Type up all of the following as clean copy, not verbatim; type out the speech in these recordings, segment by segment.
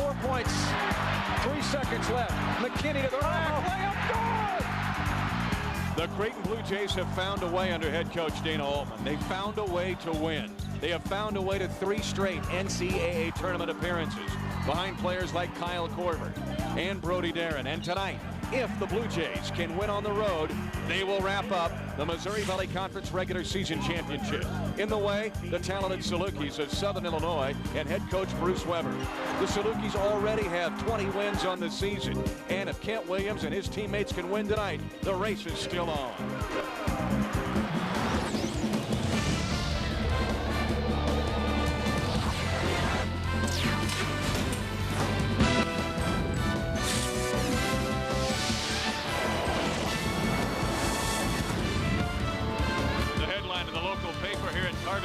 4 points. 3 seconds left. McKinney to the rack. Layup, good! The Creighton Blue Jays have found a way under head coach Dana Altman. They found a way to win. They have found a way to 3 straight NCAA tournament appearances behind players like Kyle Korver and Brody Darren. And tonight, if the Blue Jays can win on the road, they will wrap up the Missouri Valley Conference regular season championship. In the way, the talented Salukis of Southern Illinois and head coach Bruce Weber. The Salukis already have 20 wins on the season. And if Kent Williams and his teammates can win tonight, the race is still on.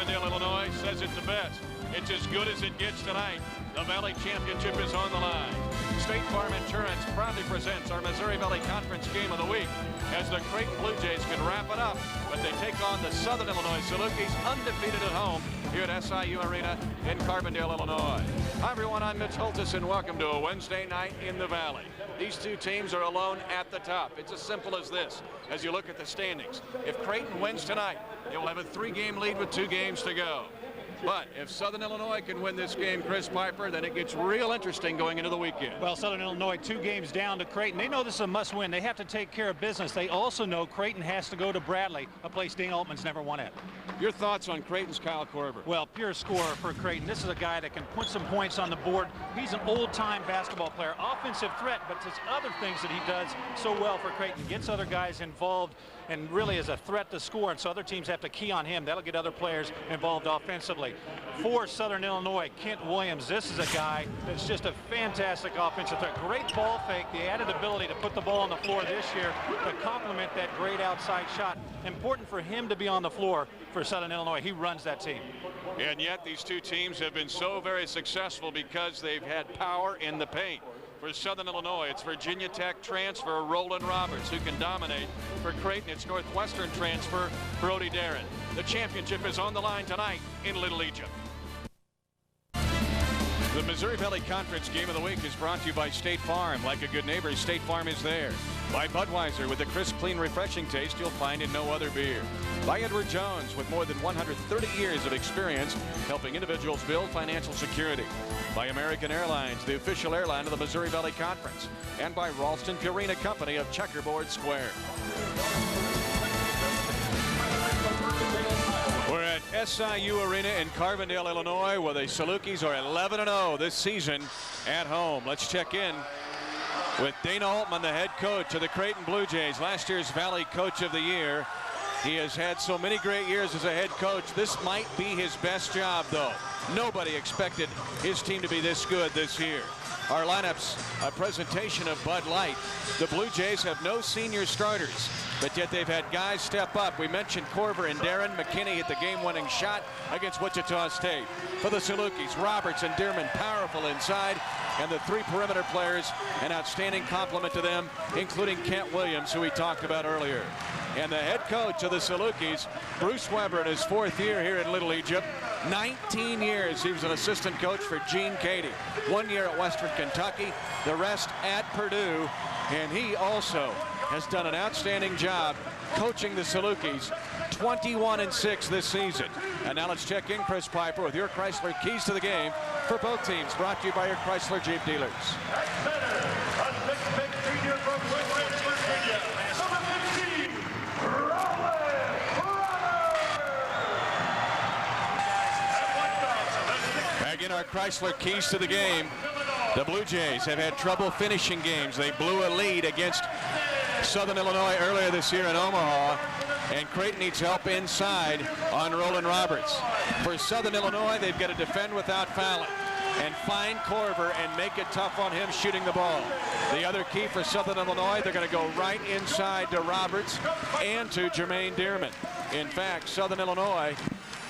Illinois says it the best. It's as good as it gets tonight. The Valley Championship is on the line. State Farm Insurance proudly presents our Missouri Valley Conference Game of the Week as the Creighton Blue Jays can wrap it up, but they take on the Southern Illinois Salukis, undefeated at home here at SIU Arena in Carbondale, Illinois. Hi everyone, I'm Mitch Holtis and welcome to a Wednesday night in the Valley. These two teams are alone at the top. It's as simple as this. As you look at the standings, if Creighton wins tonight, they will have a 3-game lead with 2 games to go. But if Southern Illinois can win this game, Chris Piper, then it gets real interesting going into the weekend. Well, Southern Illinois 2 games down to Creighton. They know this is a must-win. They have to take care of business. They also know Creighton has to go to Bradley, a place Dana Altman's never won at. Your thoughts on Creighton's Kyle Korver? Well, pure scorer for Creighton. This is a guy that can put some points on the board. He's an old-time basketball player, offensive threat, but there's other things that he does so well for Creighton. Gets other guys involved and really is a threat to score, and so other teams have to key on him. That'll get other players involved offensively. For Southern Illinois, Kent Williams, this is a guy that's just a fantastic offensive threat. Great ball fake, the added ability to put the ball on the floor this year to complement that great outside shot. Important for him to be on the floor for Southern Illinois. He runs that team. And yet these two teams have been so very successful because they've had power in the paint. For Southern Illinois, it's Virginia Tech transfer Rolan Roberts who can dominate. For Creighton, it's Northwestern transfer Brody Darren. The championship is on the line tonight in Little Egypt. The Missouri Valley Conference Game of the Week is brought to you by State Farm. Like a good neighbor, State Farm is there. By Budweiser, with the crisp, clean, refreshing taste you'll find in no other beer. By Edward Jones, with more than 130 years of experience helping individuals build financial security. By American Airlines, the official airline of the Missouri Valley Conference. And by Ralston Purina Company of Checkerboard Square. We're at SIU Arena in Carbondale, Illinois, where the Salukis are 11-0 this season at home. Let's check in with Dana Altman, the head coach of the Creighton Blue Jays, last year's Valley Coach of the Year. He has had so many great years as a head coach. This might be his best job, though. Nobody expected his team to be this good this year. Our lineup's a presentation of Bud Light. The Blue Jays have no senior starters, but yet they've had guys step up. We mentioned Korver and Darren. McKinney hit the game-winning shot against Wichita State. For the Salukis, Roberts and Dearman powerful inside, and the 3 perimeter players, an outstanding compliment to them, including Kent Williams, who we talked about earlier. And the head coach of the Salukis, Bruce Weber, in his 4th year here in Little Egypt. 19 years he was an assistant coach for Gene Cady. 1 year at Western Kentucky, the rest at Purdue. And he also has done an outstanding job coaching the Salukis. 21-6 this season. And now let's check in, Chris Piper, with your Chrysler keys to the game for both teams. Brought to you by your Chrysler Jeep dealers. Back in our Chrysler keys to the game, the Blue Jays have had trouble finishing games. They blew a lead against Southern Illinois earlier this year in Omaha, and Creighton needs help inside on Rolan Roberts. For Southern Illinois, they've got to defend without fouling and find Korver and make it tough on him shooting the ball. The other key for Southern Illinois, they're going to go right inside to Roberts and to Jermaine Dearman. In fact, Southern Illinois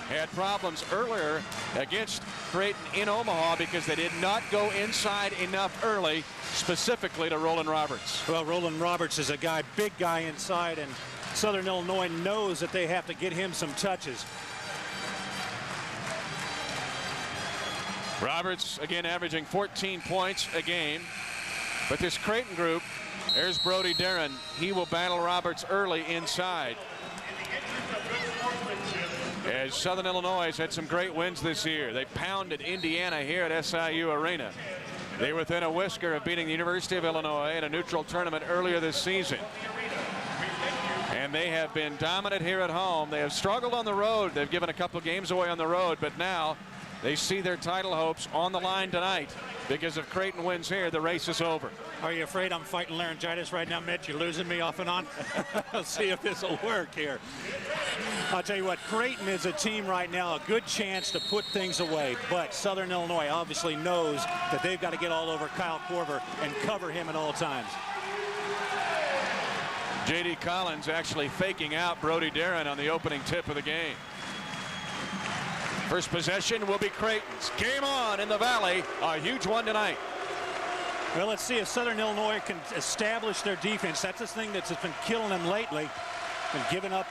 had problems earlier against Creighton in Omaha because they did not go inside enough early, specifically to Rolan Roberts. Well, Rolan Roberts is a guy, big guy inside, and Southern Illinois knows that they have to get him some touches. Roberts again averaging 14 points a game. But this Creighton group, there's Brody Darren. He will battle Roberts early inside. As Southern Illinois has had some great wins this year. They pounded Indiana here at SIU Arena. They were within a whisker of beating the University of Illinois in a neutral tournament earlier this season. And they have been dominant here at home. They have struggled on the road. They've given a couple games away on the road, but now they see their title hopes on the line tonight. Because if Creighton wins here, the race is over. Are you afraid I'm fighting laryngitis right now, Mitch? You're losing me off and on. Let's see if this will work here. I'll tell you what, Creighton is a team right now, a good chance to put things away. But Southern Illinois obviously knows that they've got to get all over Kyle Korver and cover him at all times. J.D. Collins actually faking out Brody Darren on the opening tip of the game. First possession will be Creighton's. Game on in the Valley. A huge one tonight. Well, let's see if Southern Illinois can establish their defense. That's the thing that's been killing them lately. Been giving up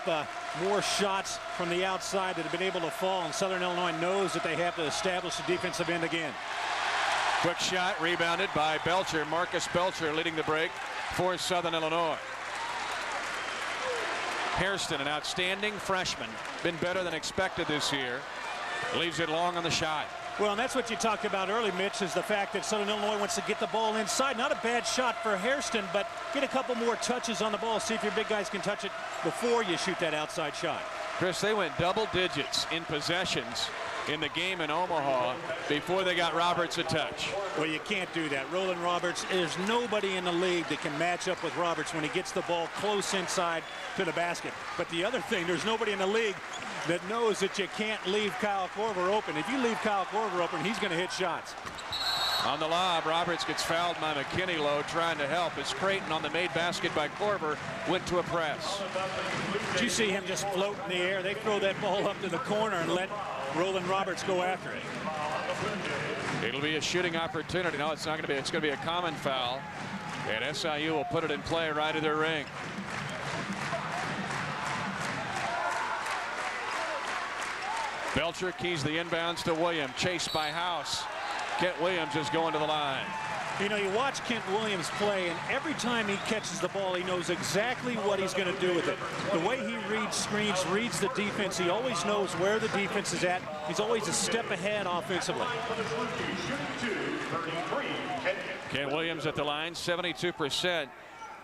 more shots from the outside that have been able to fall. And Southern Illinois knows that they have to establish the defensive end again. Quick shot rebounded by Belcher. Marcus Belcher leading the break for Southern Illinois. Hairston, an outstanding freshman. Been better than expected this year. Leaves it long on the shot. Well, and that's what you talked about early, Mitch, is the fact that Southern Illinois wants to get the ball inside. Not a bad shot for Hairston, but get a couple more touches on the ball. See if your big guys can touch it before you shoot that outside shot. Chris, they went double digits in possessions in the game in Omaha before they got Roberts a touch. Well, you can't do that. Rolan Roberts, there's nobody in the league that can match up with Roberts when he gets the ball close inside to the basket. But the other thing, there's nobody in the league that knows that you can't leave Kyle Korver open. If you leave Kyle Korver open, he's going to hit shots. On the lob, Roberts gets fouled by McKinney low trying to help as Creighton on the made basket by Korver went to a press. Did you see him just float in the air? They throw that ball up to the corner and let Rolan Roberts go after it. It'll be a shooting opportunity. No, it's not going to be. It's going to be a common foul. And SIU will put it in play right at their ring. Belcher keys the inbounds to Williams. Chased by House. Kent Williams is going to the line. You know, you watch Kent Williams play, and every time he catches the ball, he knows exactly what he's going to do with it. The way he reads screens, reads the defense, he always knows where the defense is at. He's always a step ahead offensively. Kent Williams at the line, 72%.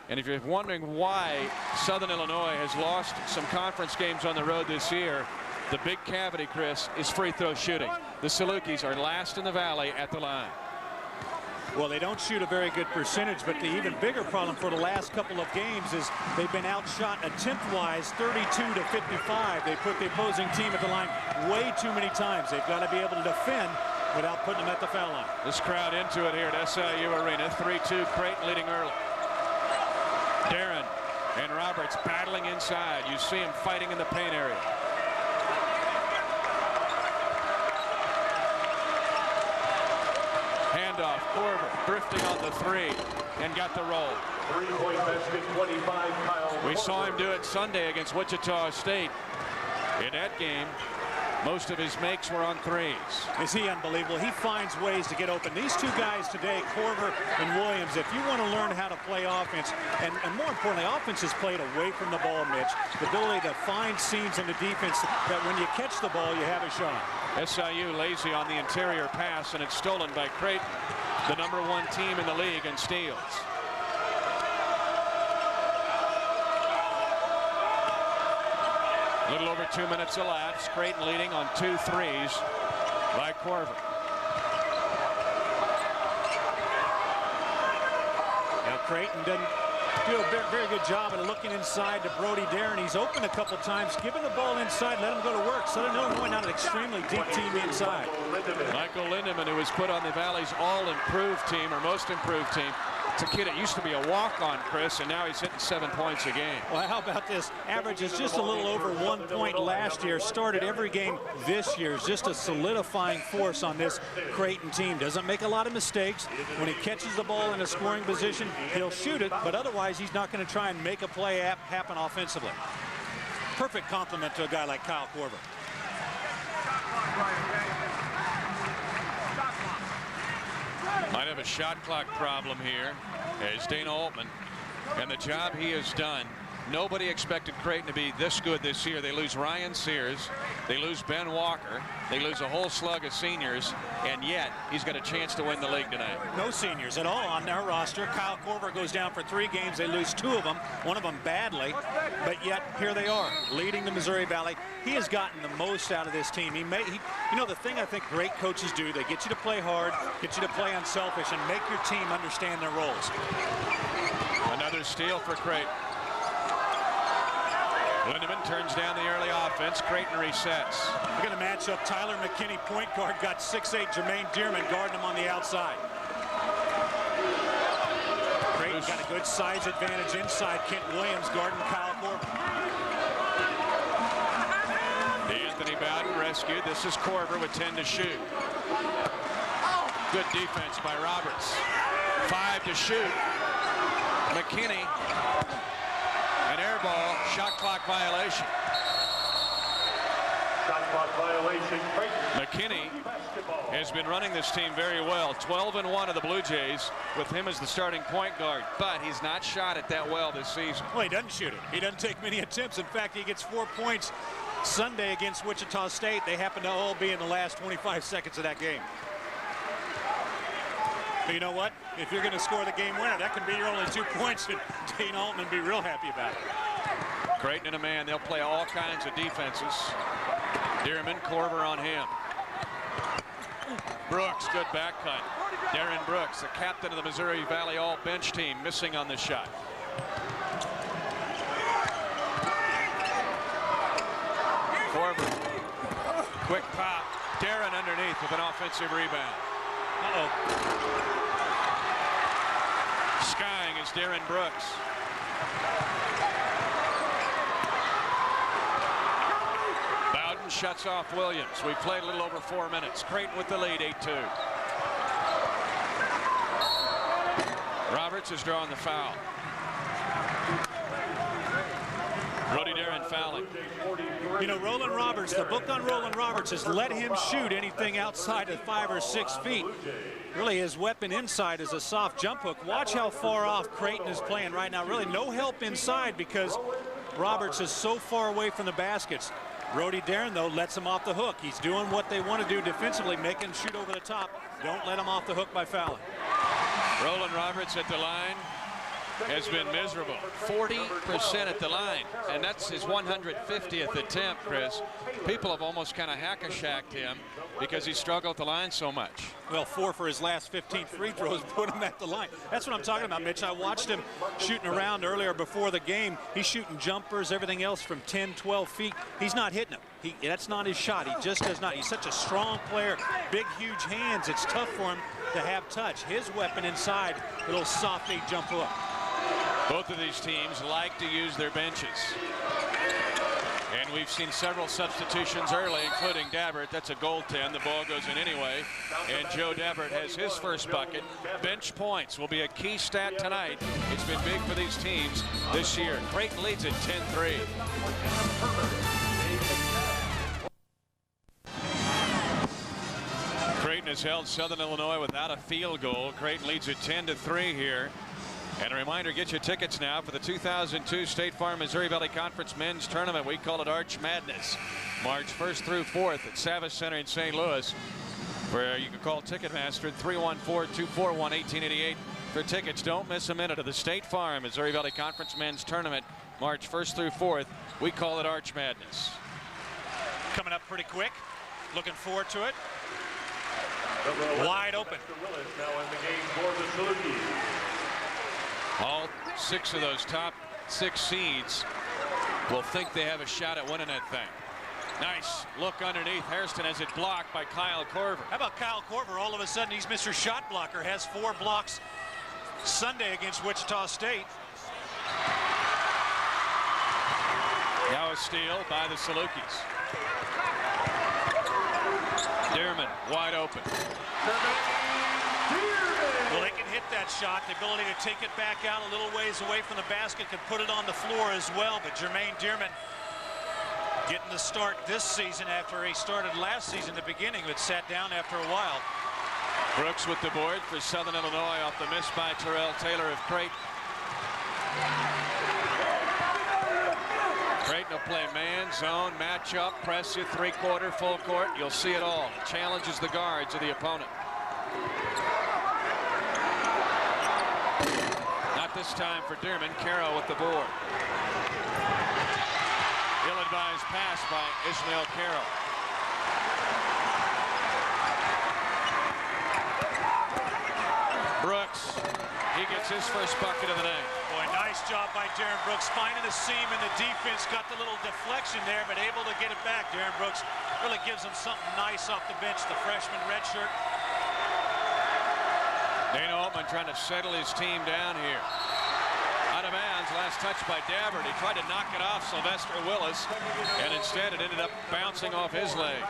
And if you're wondering why Southern Illinois has lost some conference games on the road this year, the big cavity, Chris, is free throw shooting. The Salukis are last in the Valley at the line. Well, they don't shoot a very good percentage, but the even bigger problem for the last couple of games is they've been outshot attempt-wise 32-55. They put the opposing team at the line way too many times. They've got to be able to defend without putting them at the foul line. This crowd into it here at SIU Arena. 3-2, Creighton leading early. Darren and Roberts battling inside. You see him fighting in the paint area. Handoff, Korver drifting on the three and got the roll. 3-point basket, 25, Kyle. We saw him do it Sunday against Wichita State. In that game, most of his makes were on threes. Is he unbelievable? He finds ways to get open. These two guys today, Korver and Williams, if you want to learn how to play offense, and more importantly, offense is played away from the ball, Mitch. The ability to find seams in the defense that when you catch the ball, you have a shot. SIU lazy on the interior pass, and it's stolen by Creighton, the #1 team in the league in steals. A little over 2 minutes elapsed. Creighton leading on 2 threes by Korver. Now Creighton doesn't do a very good job of looking inside to Brody Darren. He's open a couple times, giving the ball inside, let him go to work. Southern Illinois not an extremely deep team inside. Michael Lindemann, who was put on the Valley's all-improved team, or most improved team. It's a kid that used to be a walk-on, Chris, and now he's hitting 7 points a game. Well, how about this? Averages just a little over 1 point last year. Started every game this year. Is just a solidifying force on this Creighton team. Doesn't make a lot of mistakes. When he catches the ball in a scoring position, he'll shoot it, but otherwise he's not going to try and make a play happen offensively. Perfect compliment to a guy like Kyle Korver. Might have a shot clock problem here as Dana Altman, and the job he has done. Nobody expected Creighton to be this good this year. They lose Ryan Sears, they lose Ben Walker, they lose a whole slug of seniors, and yet he's got a chance to win the league tonight. No seniors at all on their roster. Kyle Korver goes down for 3 games. They lose 2 of them, one of them badly, but yet here they are leading the Missouri Valley. He has gotten the most out of this team. You know, the thing I think great coaches do, they get you to play hard, get you to play unselfish, and make your team understand their roles. Another steal for Creighton. Lindemann turns down the early offense. Creighton resets. We're going to match up Tyler McKinney, point guard, got 6'8", Jermaine Dearman guarding him on the outside. Creighton got a good size advantage inside. Kent Williams guarding Kyle Korver. Anthony Bowden rescued. This is Korver with 10 to shoot. Good defense by Roberts. 5 to shoot. McKinney. An air ball, shot clock violation. Shot clock violation. McKinney has been running this team very well. 12-1 of the Blue Jays with him as the starting point guard, but he's not shot it that well this season. Well, he doesn't shoot it. He doesn't take many attempts. In fact, he gets 4 points Sunday against Wichita State. They happen to all be in the last 25 seconds of that game. But you know what? If you're going to score the game winner, that can be your only 2 points, and Dana Altman be real happy about it. Creighton and a man. They'll play all kinds of defenses. Dearman, Korver on him. Brooks, good back cut. Darren Brooks, the captain of the Missouri Valley all-bench team, missing on the shot. Korver, quick pop. Darren underneath with an offensive rebound. Skying is Darren Brooks. Bowden shuts off Williams. We've played a little over 4 minutes. Creighton with the lead, 8-2. Roberts is drawing the foul. Brody Darren fouling. You know, Rolan Roberts, the book on Rolan Roberts has let him shoot anything outside of 5 or 6 feet. Really, his weapon inside is a soft jump hook. Watch how far off Creighton is playing right now. Really no help inside because Roberts is so far away from the baskets. Brody Darren, though, lets him off the hook. He's doing what they want to do defensively, make him shoot over the top. Don't let him off the hook by fouling. Rolan Roberts at the line has been miserable. 40% at the line, and that's his 150th attempt, Chris. People have almost kind of hack-a-shacked him because he struggled at the line so much. Well, 4 for his last 15 free throws put him at the line. That's what I'm talking about, Mitch. I watched him shooting around earlier before the game. He's shooting jumpers, everything else from 10, 12 feet. He's not hitting them. That's not his shot. He just does not. He's such a strong player, big, huge hands. It's tough for him to have touch. His weapon inside, little soft 8 jump hook. Both of these teams like to use their benches. And we've seen several substitutions early, including Dabbert. That's a goaltend. The ball goes in anyway. And Joe Dabbert has his first bucket. Bench points will be a key stat tonight. It's been big for these teams this year. Creighton leads at 10-3. Creighton has held Southern Illinois without a field goal. Creighton leads at 10-3 here. And a reminder, get your tickets now for the 2002 State Farm Missouri Valley Conference Men's Tournament. We call it Arch Madness. March 1st through 4th at Savas Center in St. Louis, where you can call Ticketmaster at 314-241-1888 for tickets. Don't miss a minute of the State Farm Missouri Valley Conference Men's Tournament, March 1st through 4th. We call it Arch Madness. Coming up pretty quick. Looking forward to it. Wide open. Willis now in the game for the Salukis. All 6 of those top 6 seeds will think they have a shot at winning that thing. Nice look underneath. Hairston has it blocked by Kyle Korver. How about Kyle Korver? All of a sudden, he's Mr. Shot Blocker. Has 4 blocks Sunday against Wichita State. Now a steal by the Salukis. Dearman wide open. Well, they can hit that shot. The ability to take it back out a little ways away from the basket, could put it on the floor as well. But Jermaine Dearman getting the start this season after he started last season at the beginning, but sat down after a while. Brooks with the board for Southern Illinois off the miss by Terrell Taylor of Creighton. Creighton will play man, zone, matchup, press you, three-quarter, full court. You'll see it all. It challenges the guards of the opponent. Not this time for Dearman. Caro with the board. Ill-advised pass by Ismael Caro. Brooks, he gets his first bucket of the night. Boy, nice job by Darren Brooks, finding a seam in the defense, got the little deflection there, but able to get it back. Darren Brooks really gives him something nice off the bench, the freshman redshirt. Dana Altman trying to settle his team down here. Out of bounds, last touch by Dabbert. He tried to knock it off Sylvester Willis, and instead it ended up bouncing off his leg.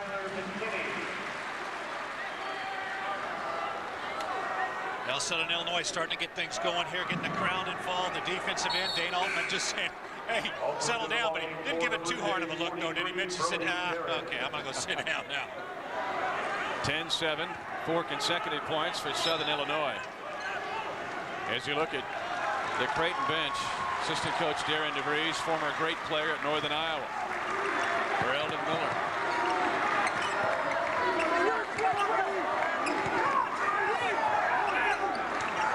Now Southern Illinois starting to get things going here, getting the crowd involved, the defensive end. Dana Altman just saying, hey, settle down, but he didn't give it too hard of a look, though, did he? Mitch said, okay, I'm going to go sit down now. 10-7, 4 consecutive points for Southern Illinois. As you look at the Creighton bench, assistant coach Darren DeVries, former great player at Northern Iowa. For Eldon Miller.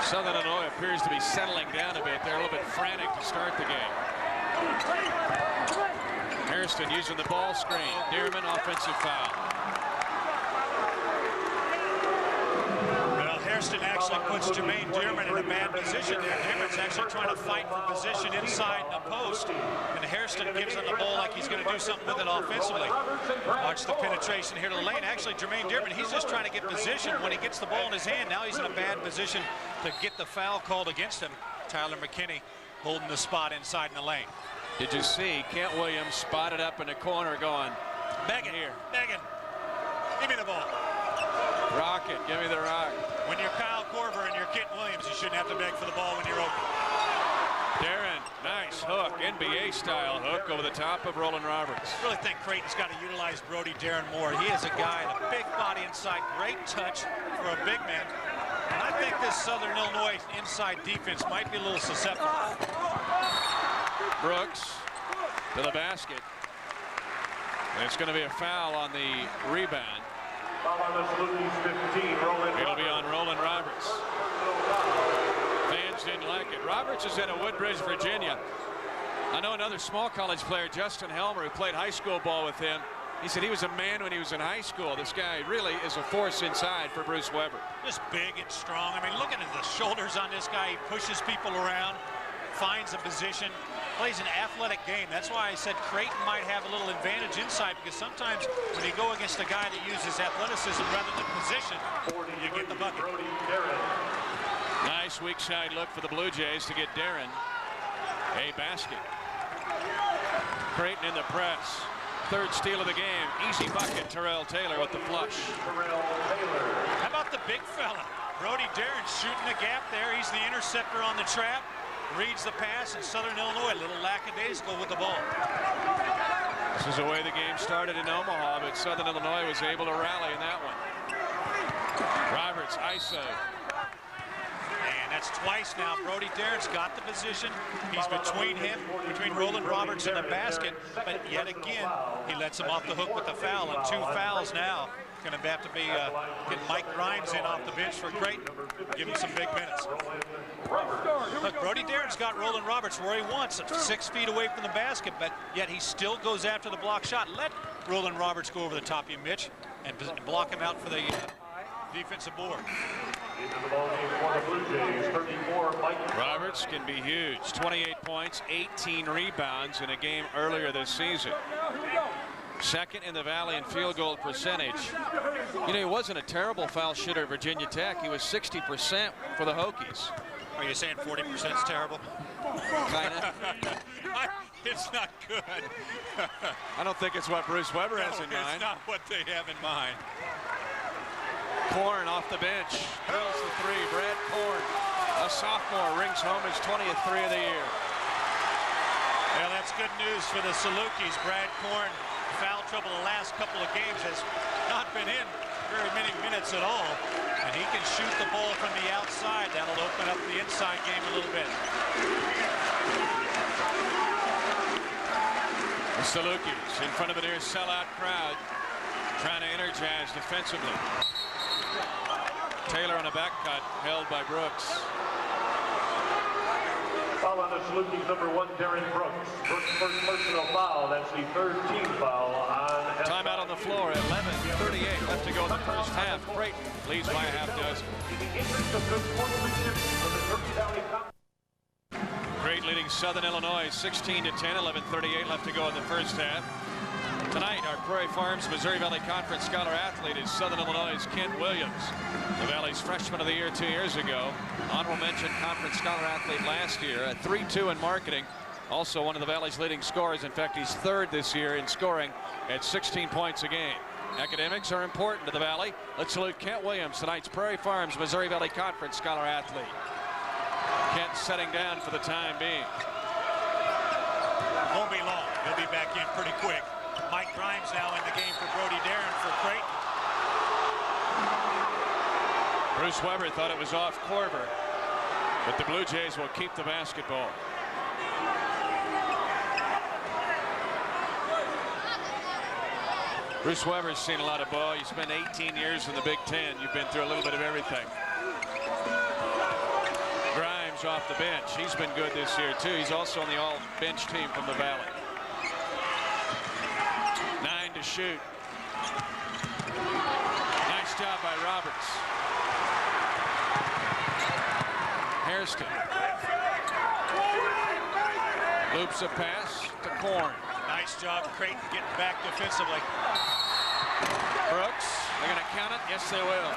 Southern Illinois appears to be settling down a bit. They're a little bit frantic to start the game. Hairston using the ball screen. Dearman, offensive foul. Well, Hairston actually puts Jermaine Dearman in a bad position there. Dearman's actually trying to fight for position inside the post, and Hairston gives him the ball like he's going to do something with it offensively. Watch the penetration here to the lane. Actually, Jermaine Dearman, he's just trying to get position. When he gets the ball in his hand, now he's in a bad position to get the foul called against him. Tyler McKinney holding the spot inside in the lane. Did you see Kent Williams spotted up in the corner going, begging here, begging, give me the ball. Rocket, give me the rock. When you're Kyle Korver and you're Kent Williams, you shouldn't have to beg for the ball when you're open. Darren, nice hook, NBA style hook over the top of Rolan Roberts. I really think Creighton's got to utilize Brody Darren more. He is a guy, a big body inside, great touch for a big man. And I think this Southern Illinois inside defense might be a little susceptible. Brooks to the basket. And it's going to be a foul on the rebound. It'll be on Rolan Roberts. Fans didn't like it. Roberts is in a Woodbridge, Virginia. I know another small college player, Justin Helmer, who played high school ball with him. He said he was a man when he was in high school. This guy really is a force inside for Bruce Weber. Just big and strong. I mean, looking at the shoulders on this guy, he pushes people around, finds a position, plays an athletic game. That's why I said Creighton might have a little advantage inside, because sometimes when you go against a guy that uses athleticism rather than position, you get the bucket. Nice weak side look for the Blue Jays to get Darren a basket. Creighton in the press. Third steal of the game. Easy bucket. Terrell Taylor with the flush. How about the big fella? Brody Darren shooting the gap there. He's the interceptor on the trap. Reads the pass, and Southern Illinois a little lackadaisical with the ball. This is the way the game started in Omaha, but Southern Illinois was able to rally in that one. Roberts, ISO. And that's twice now. Brody Darren's got the position. He's between Rolan Roberts and the basket, but yet again, he lets him off the hook with the foul, and 2 fouls now. Going to have to be getting Mike Grimes in off the bench for Creighton. Give him some big minutes. Look, Brody Darren's got Rolan Roberts where he wants, 6 feet away from the basket, but yet he still goes after the block shot. Let Rolan Roberts go over the top of you, Mitch, and block him out for the defensive board. Roberts can be huge. 28 points, 18 rebounds in a game earlier this season. Second in the Valley in field goal percentage. You know, he wasn't a terrible foul shooter at Virginia Tech. He was 60% for the Hokies. Are you saying 40% is terrible? Kinda. It's not good. I don't think it's what Bruce Weber has in mind. It's not what they have in mind. Korn off the bench. Drills the 3. Brad Korn, a sophomore, rings home his 20th 3 of the year. Well, that's good news for the Salukis. Brad Korn, foul trouble the last couple of games, has not been in very many minutes at all, and he can shoot the ball from the outside. That'll open up the inside game a little bit. The Salukis in front of a near sellout crowd, trying to energize defensively. Taylor on a back cut, held by Brooks. Foul on the Salukis, number 1, Darren Brooks. Brooks' first personal foul. That's the 3rd team foul on SIU. Timeout on the floor, 11:38 left to go in the first half. Creighton leads by a half dozen. Creighton leading Southern Illinois 16-10, 11:38 left to go in the first half. Tonight, our Prairie Farms Missouri Valley Conference Scholar Athlete is Southern Illinois' Kent Williams, the Valley's Freshman of the Year 2 years ago. Honorable mention Conference Scholar Athlete last year, a 3-2 in marketing. Also one of the Valley's leading scorers. In fact, he's 3rd this year in scoring at 16 points a game. Academics are important to the Valley. Let's salute Kent Williams, tonight's Prairie Farms Missouri Valley Conference Scholar Athlete. Kent setting down for the time being. Won't be long. He'll be back in pretty quick. Mike Grimes now in the game for Brody Darren for Creighton. Bruce Weber thought it was off Korver, but the Blue Jays will keep the basketball. Bruce Weber's seen a lot of ball. You spent 18 years in the Big Ten. You've been through a little bit of everything. Grimes off the bench. He's been good this year, too. He's also on the all-bench team from the Valley. 9 to shoot. Nice job by Roberts. Hairston. Loops a pass to Korn. Nice job, Creighton getting back defensively. Brooks, they're going to count it. Yes, they will.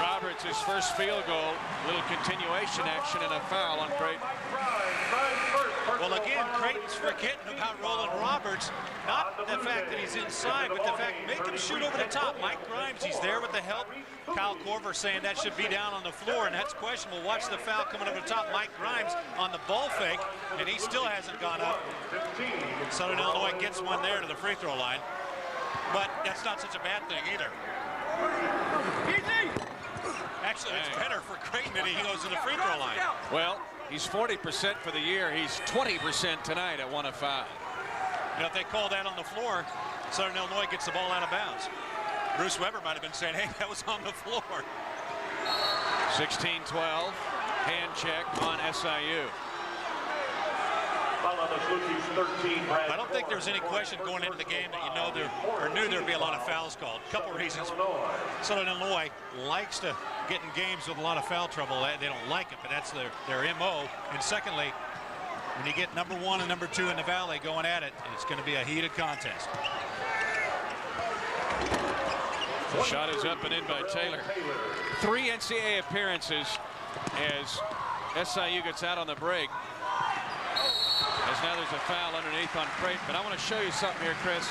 Roberts, his first field goal. Little continuation action and a foul on Creighton. Well, again, Creighton's forgetting about Rolan Roberts. Not the fact that he's inside, but the fact make him shoot over the top. Mike Grimes, he's there with the help. Kyle Korver saying that should be down on the floor, and that's questionable. Watch the foul coming over the top. Mike Grimes on the ball fake, and he still hasn't gone up. Southern Illinois gets one there to the free throw line, but that's not such a bad thing either. Actually, it's better for Creighton that he goes to the free throw line. Well, he's 40% for the year. He's 20% tonight at 1 of 5. You know, if they call that on the floor, Southern Illinois gets the ball out of bounds. Bruce Weber might have been saying, hey, that was on the floor. 16-12, hand check on SIU. I don't think there's any question going into the game that you know there or knew there'd be a lot of fouls called. A couple of reasons. Southern Illinois likes to get in games with a lot of foul trouble. They don't like it, but that's their MO. And secondly, when you get number 1 and number 2 in the Valley going at it, it's going to be a heated contest. The shot is up and in by Taylor. 3 NCAA appearances as SIU gets out on the break. As now there's a foul underneath on Creighton. But I want to show you something here, Chris.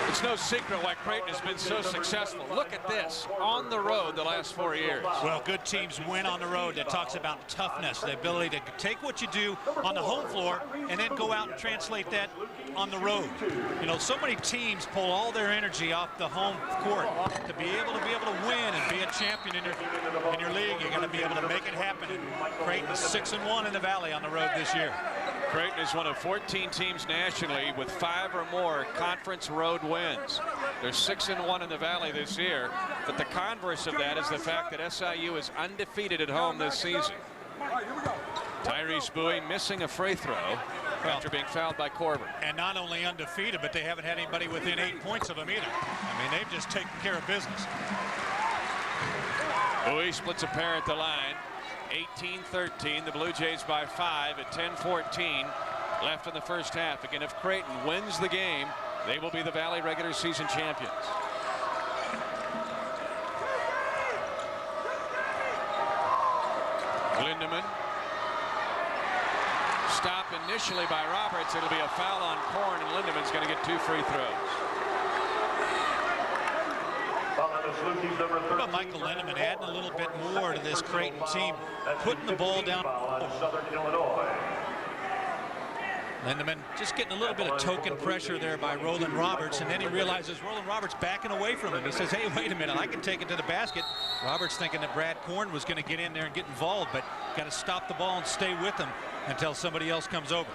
It's no secret why Creighton has been so successful. Look at this, on the road the last 4 years. Well, good teams win on the road. That talks about toughness, the ability to take what you do on the home floor and then go out and translate that on the road. You know, so many teams pull all their energy off the home court. To be able to win and be a champion in your league, you got to be able to make it happen. And Creighton's 6-1 in the Valley on the road this year. Creighton is one of 14 teams nationally with 5 or more conference road wins. They're 6-1 in the Valley this year, but the converse of that is the fact that SIU is undefeated at home this season. Tyrese Buie missing a free throw after being fouled by Korver. And not only undefeated, but they haven't had anybody within 8 points of them either. I mean, they've just taken care of business. Buie splits a pair at the line. 18-13, the Blue Jays by 5 at 10-14 left in the first half. Again, if Creighton wins the game, they will be the Valley regular season champions. Lindemann. Stop initially by Roberts. It'll be a foul on Korn, and Lindemann's going to get 2 free throws. What about Michael Lindemann adding a little bit more to this Creighton team, putting the ball down? Lindemann just getting a little bit of token pressure there by Rolan Roberts, and then he realizes Rolan Roberts backing away from him. He says, hey, wait a minute, I can take it to the basket. Roberts thinking that Brad Korn was going to get in there and get involved, but got to stop the ball and stay with him until somebody else comes over.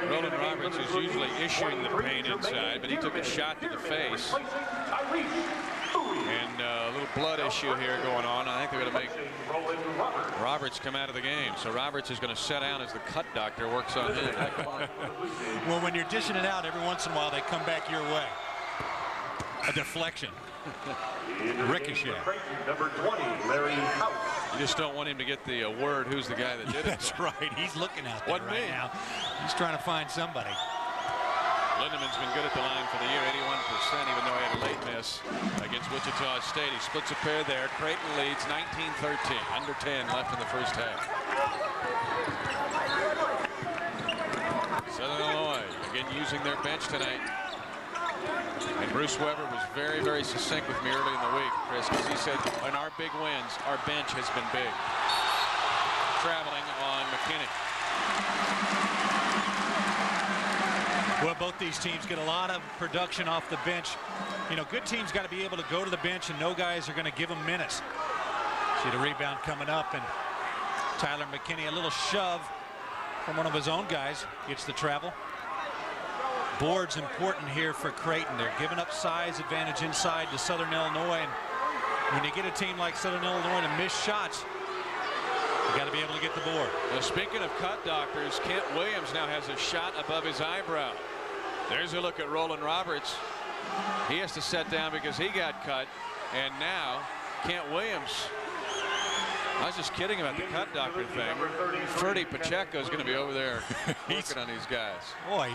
Rolan Roberts is usually issuing the paint inside, but he took a shot to the face. And a little blood issue here going on. I think they're going to make Roberts come out of the game. So Roberts is going to sit down as the cut doctor works on him. Well, when you're dishing it out, every once in a while they come back your way. A deflection. Ricochet. Number 20, Larry House. You just don't want him to get the word who's the guy that did it. That's right. He's looking out there right now. He's trying to find somebody. Lindemann's been good at the line for the year, 81%, even though he had a late miss against Wichita State. He splits a pair there. Creighton leads 19-13, under 10 left in the first half. Southern Illinois again using their bench tonight. And Bruce Weber was very, very succinct with me early in the week, Chris, because he said, in our big wins, our bench has been big. Traveling on McKinney. Well, both these teams get a lot of production off the bench. You know, good teams got to be able to go to the bench and know guys are going to give them minutes. See the rebound coming up, and Tyler McKinney, a little shove from one of his own guys, gets the travel. Board's important here for Creighton. They're giving up size advantage inside to Southern Illinois, and when you get a team like Southern Illinois to miss shots, you got to be able to get the board. Well, speaking of cut doctors, Kent Williams now has a shot above his eyebrow. There's a look at Rolan Roberts. He has to sit down because he got cut, and now Kent Williams. I was just kidding about the cut doctor thing. Freddie Pacheco is going to be over there working on these guys. Boy,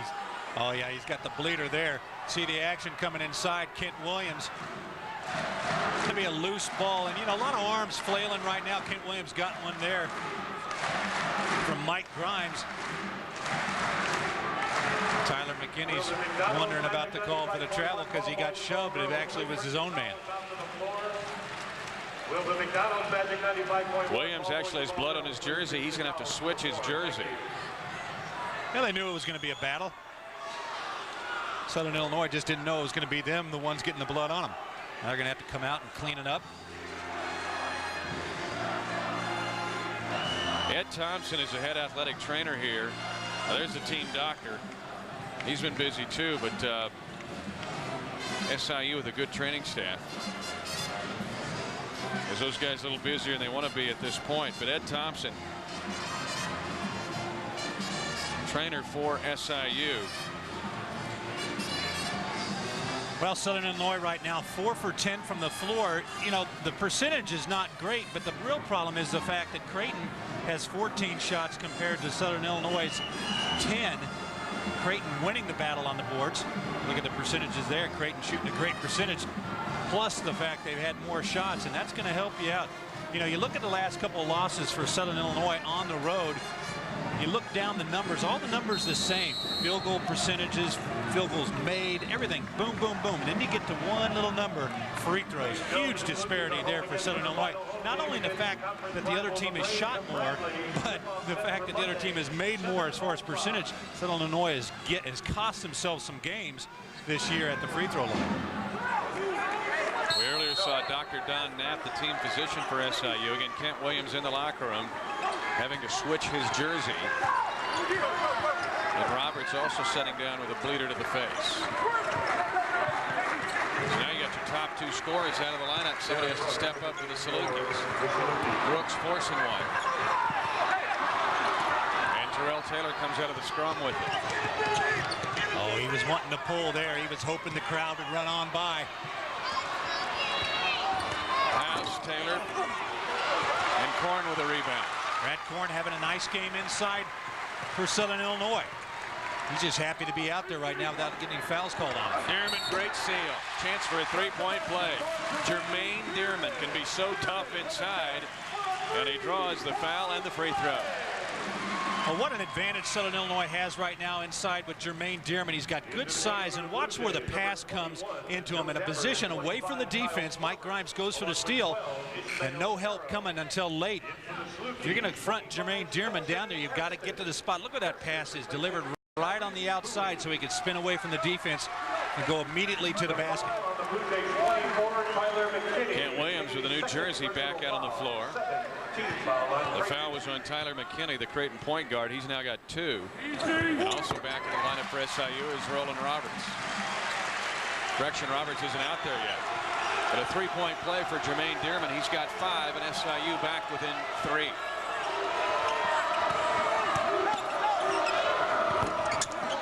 oh yeah, he's got the bleeder there. See the action coming inside. Kent Williams. It's going to be a loose ball, and you know, a lot of arms flailing right now. Kent Williams got one there from Mike Grimes. Tyler McKinney's wondering about the call for the travel because he got shoved, but it actually was his own man. Williams actually has blood on his jersey. He's going to have to switch his jersey. Well, they knew it was going to be a battle. Southern Illinois just didn't know it was going to be them, the ones getting the blood on them. Now they're going to have to come out and clean it up. Ed Thompson is the head athletic trainer here. There's the team doctor. He's been busy too, but SIU with a good training staff. As those guys a little busier than they want to be at this point. But Ed Thompson, trainer for SIU. Well, Southern Illinois right now 4 for 10 from the floor. You know, the percentage is not great, but the real problem is the fact that Creighton has 14 shots compared to Southern Illinois' 10. Creighton winning the battle on the boards. Look at the percentages there. Creighton shooting a great percentage, plus the fact they've had more shots, and that's going to help you out. You know, you look at the last couple of losses for Southern Illinois on the road. You look down the numbers, all the numbers the same. Field goal percentages, field goals made, everything. Boom, boom, boom. And then you get to one little number, free throws. Huge disparity there for Southern Illinois. Not only the fact that the other team has shot more, but the fact that the other team has made more as far as percentage. Southern Illinois has cost themselves some games this year at the free throw line. We earlier saw Dr. Don Knapp, the team physician for SIU. Again, Kent Williams in the locker room, having to switch his jersey. And Roberts also sitting down with a bleeder to the face. So now you got your top two scorers out of the lineup. Somebody has to step up for the Salukis. Brooks forcing one. And Terrell Taylor comes out of the scrum with it. Oh, he was wanting to pull there. He was hoping the crowd would run on by. House, Taylor, and Korn with a rebound. Brad Korn having a nice game inside for Southern Illinois. He's just happy to be out there right now without getting any fouls called on him. Dearman, great seal. Chance for a three-point play. Jermaine Dearman can be so tough inside, and he draws the foul and the free throw. Well, what an advantage Southern Illinois has right now inside with Jermaine Dearman. He's got good size, and watch where the pass comes into him in a position away from the defense. Mike Grimes goes for the steal, and no help coming until late. If you're going to front Jermaine Dearman down there, you've got to get to the spot. Look at that pass is delivered right on the outside so he can spin away from the defense and go immediately to the basket. Kent Williams with a New Jersey back out on the floor. The foul was on Tyler McKinney, the Creighton point guard. He's now got 2. And also back in the lineup for SIU is Rolan Roberts. Correction, Roberts isn't out there yet. But a 3-point play for Jermaine Dearman. He's got 5, and SIU back within 3.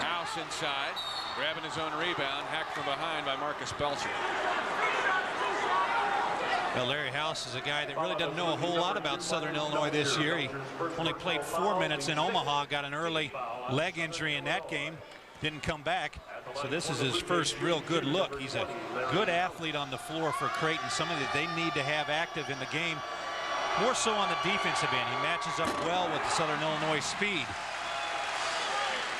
House inside, grabbing his own rebound, hacked from behind by Marcus Belcher. Well, Larry House is a guy that really doesn't know a whole lot about Southern Illinois this year. He only played 4 minutes in Omaha, got an early leg injury in that game, didn't come back. So this is his first real good look. He's a good athlete on the floor for Creighton, somebody that they need to have active in the game, more so on the defensive end. He matches up well with the Southern Illinois speed.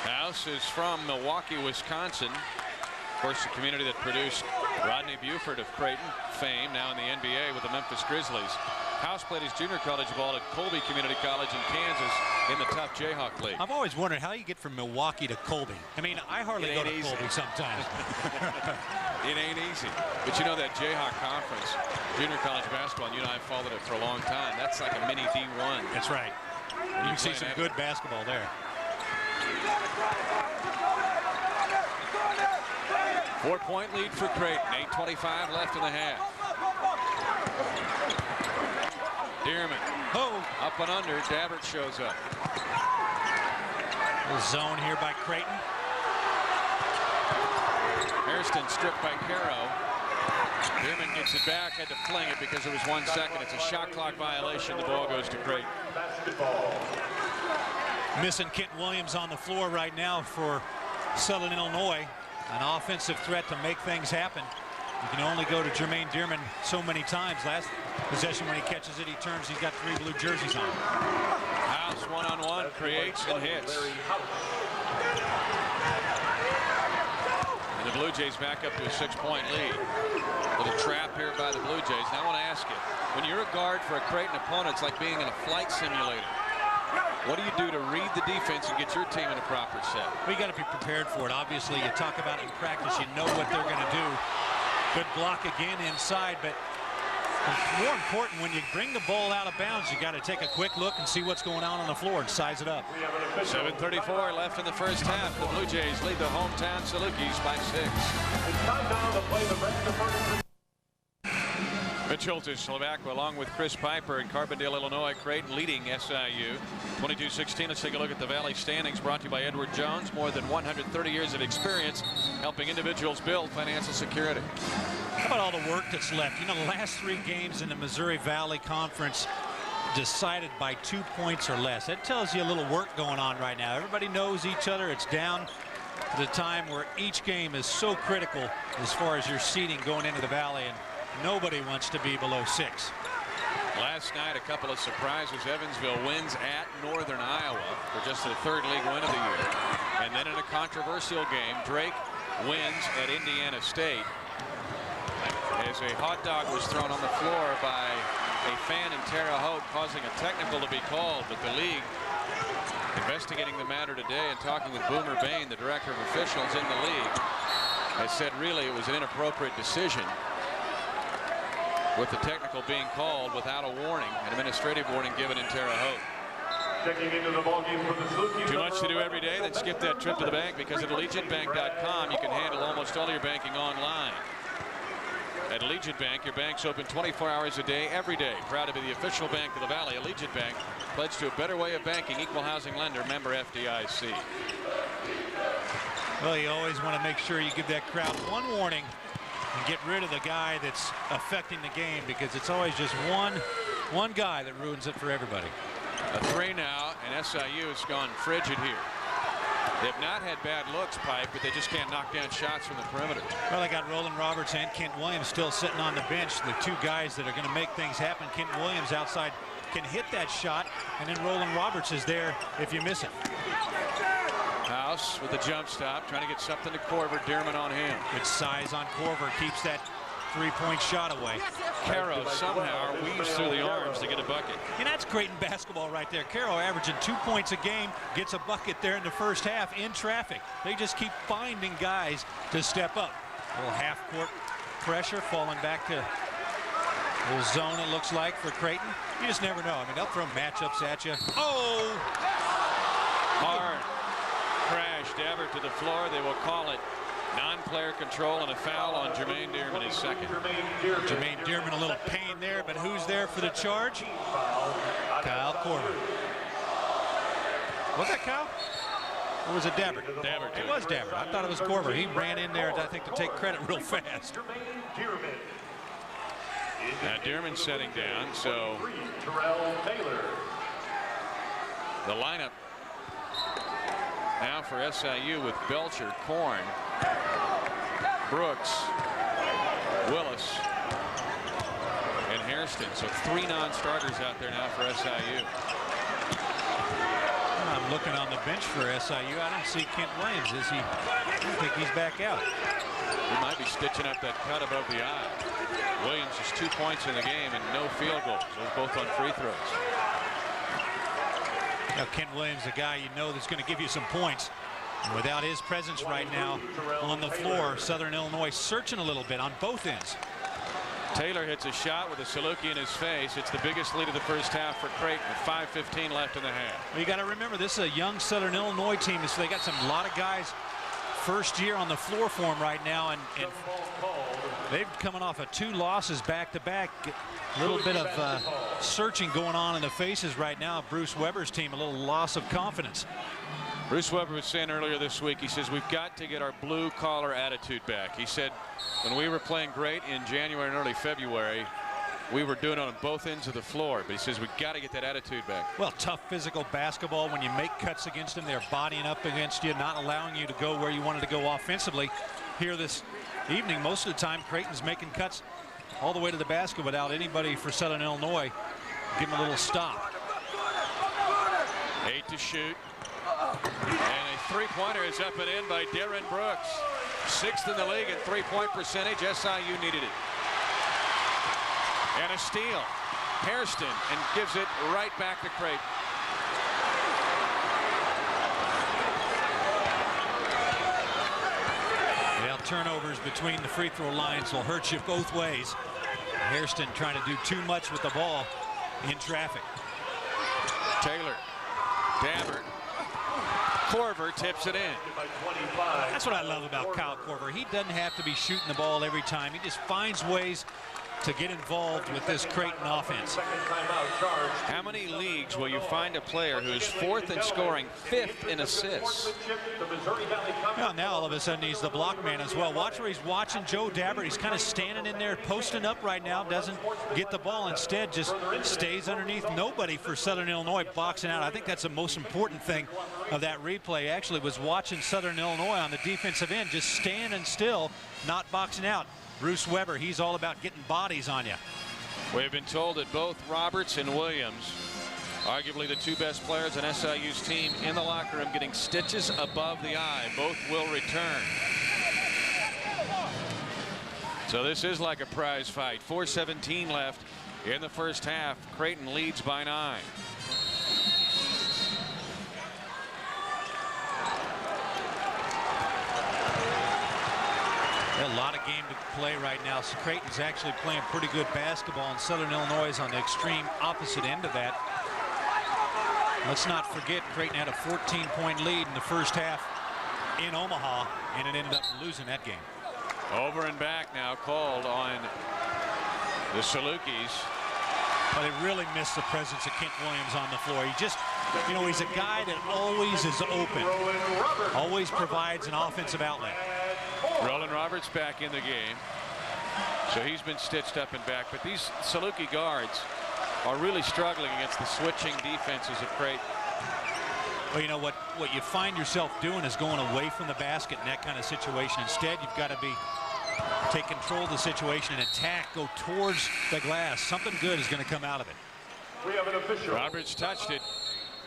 House is from Milwaukee, Wisconsin. Of course, the community that produced Rodney Buford of Creighton fame, now in the NBA with the Memphis Grizzlies. House played his junior college ball at Colby Community College in Kansas in the Tough Jayhawk League. I've always wondered how you get from Milwaukee to Colby. I mean, I hardly go to Colby sometimes. It ain't easy. But you know that Jayhawk Conference, junior college basketball, and you and I followed it for a long time. That's like a mini D1. That's right. You can see some good basketball there. 4-point lead for Creighton. 8:25 left in the half. Dearman. Up and under. Dabbert shows up. Little zone here by Creighton. Hairston stripped by Caro. Dearman gets it back. Had to fling it because it was 1 second. It's a shot clock violation. The ball goes to Creighton. Missing Kent Williams on the floor right now for Southern Illinois. An offensive threat to make things happen. You can only go to Jermaine Dearman so many times. Last possession when he catches it, he turns. He's got 3 blue jerseys on. House one-on-one creates and hits. And the Blue Jays back up to a 6-point lead. Little trap here by the Blue Jays. Now I want to ask you, when you're a guard for a Creighton opponent, it's like being in a flight simulator. What do you do to read the defense and get your team in a proper set? We got to be prepared for it. Obviously, you talk about it in practice. You know what they're going to do. Good block again inside, but more important, when you bring the ball out of bounds, you got to take a quick look and see what's going on the floor and size it up. 7:34 left in the first half. The Blue Jays lead the hometown Salukis by 6. It's time now to play the rest of the Mitch Holtis, Slovak, along with Chris Piper in Carbondale, Illinois. Creighton leading SIU 22-16. Let's take a look at the Valley standings, brought to you by Edward Jones. More than 130 years of experience helping individuals build financial security. How about all the work that's left? You know, the last 3 games in the Missouri Valley Conference decided by 2 points or less. That tells you a little work going on right now. Everybody knows each other. It's down to the time where each game is so critical as far as your seeding going into the Valley, and nobody wants to be below 6. Last night, a couple of surprises. Evansville wins at Northern Iowa for just their 3rd league win of the year. And then in a controversial game, Drake wins at Indiana State as a hot dog was thrown on the floor by a fan in Terre Haute, causing a technical to be called. But the league investigating the matter today and talking with Boomer Bain, the director of officials in the league, has said really it was an inappropriate decision, with the technical being called without a warning, an administrative warning given in Terre Haute. Checking into the ballgame for the Salukis. Too much to do every day? Then skip that trip to the bank, because at AllegiantBank.com you can handle almost all your banking online. At Allegiant Bank, your bank's open 24 hours a day, every day. Proud to be the official bank of the Valley. Allegiant Bank, pledged to a better way of banking. Equal housing lender, member FDIC. Well, you always want to make sure you give that crowd one warning and get rid of the guy that's affecting the game, because it's always just one guy that ruins it for everybody. A 3 now, and SIU has gone frigid here. They've not had bad looks, Pipe, but they just can't knock down shots from the perimeter. Well, they got Rolan Roberts and Kent Williams still sitting on the bench, the 2 guys that are going to make things happen. Kent Williams outside can hit that shot, and then Rolan Roberts is there if you miss it. House with the jump stop, trying to get something to Korver. Dearman on him. Good size on Korver, keeps that three-point shot away. Caro somehow weaves through the arms to get a bucket. And that's Creighton basketball right there. Caro averaging 2 points a game, gets a bucket there in the first half in traffic. They just keep finding guys to step up. A little half-court pressure, falling back to a little zone, it looks like, for Creighton. You just never know. I mean, they'll throw matchups at you. Oh! Hard crash. Dabbert to the floor. They will call it non-player control and a foul on Jermaine Dearman, his second. Jermaine Dearman, a little pain there, but who's there for the charge? Kyle Korver. Was that Kyle? Or was it Dabbert? Dabbert. It was Dabbert. I thought it was Korver. He ran in there, I think, to take credit real fast. Now Dearman setting down, so the lineup now for SIU with Belcher, Korn, Brooks, Willis, and Hairston. So 3 non-starters out there now for SIU. I'm looking on the bench for SIU. I don't see Kent Williams. Is he? I don't think he's back out. He might be stitching up that cut above the eye. Williams just 2 points in the game and no field goals. Those both on free throws. Now, Kent Williams, a guy you know that's going to give you some points. And without his presence right now on the floor, Southern Illinois searching a little bit on both ends. Taylor hits a shot with a Saluki in his face. It's the biggest lead of the first half for Creighton with 5:15 left in the half. Well, you got to remember, this is a young Southern Illinois team, so they got a lot of guys first year on the floor for them right now, and they've coming off of 2 losses back-to-back. A little bit of searching going on in the faces right now. Bruce Weber's team, a little loss of confidence. Bruce Weber was saying earlier this week, he says, we've got to get our blue-collar attitude back. He said, when we were playing great in January and early February, we were doing it on both ends of the floor. But he says, we've got to get that attitude back. Well, tough physical basketball. When you make cuts against them, they're bodying up against you, not allowing you to go where you wanted to go offensively. Here this evening, most of the time, Creighton's making cuts all the way to the basket without anybody for Southern Illinois. Give them a little stop. 8 to shoot. And a three-pointer is up and in by Darren Brooks. 6th in the league in three-point percentage. SIU needed it. And a steal. Hairston, and gives it right back to Creighton. Well, turnovers between the free throw lines will hurt you both ways. Hairston trying to do too much with the ball in traffic. Taylor, Dabbert, Korver tips it in. That's what I love about Kyle Korver. He doesn't have to be shooting the ball every time. He just finds ways to get involved with this Creighton offense. How many leagues will you find a player who is 4th in scoring, 5th in assists? Well, now all of a sudden he's the block man as well. Watch where he's watching Joe Dabbert. He's kind of standing in there, posting up right now, doesn't get the ball. Instead, just stays underneath. Nobody for Southern Illinois boxing out. I think that's the most important thing of that replay, actually, was watching Southern Illinois on the defensive end, just standing still, not boxing out. Bruce Weber, he's all about getting bodies on you. We've been told that both Roberts and Williams, arguably the 2 best players on SIU's team, in the locker room getting stitches above the eye. Both will return. So this is like a prize fight. 4:17 left in the first half. Creighton leads by 9. A lot of game to play right now. So Creighton's actually playing pretty good basketball, and Southern Illinois is on the extreme opposite end of that. Let's not forget, Creighton had a 14-point lead in the first half in Omaha, and it ended up losing that game. Over and back now called on the Salukis. But they really missed the presence of Kent Williams on the floor. He just, you know, he's a guy that always is open, always provides an offensive outlet. Rolan Roberts back in the game. So he's been stitched up and back. But these Saluki guards are really struggling against the switching defenses of Creighton. Well, you know what you find yourself doing is going away from the basket in that kind of situation. Instead, you've got to take control of the situation and attack, go towards the glass. Something good is going to come out of it. We have an official. Roberts touched it,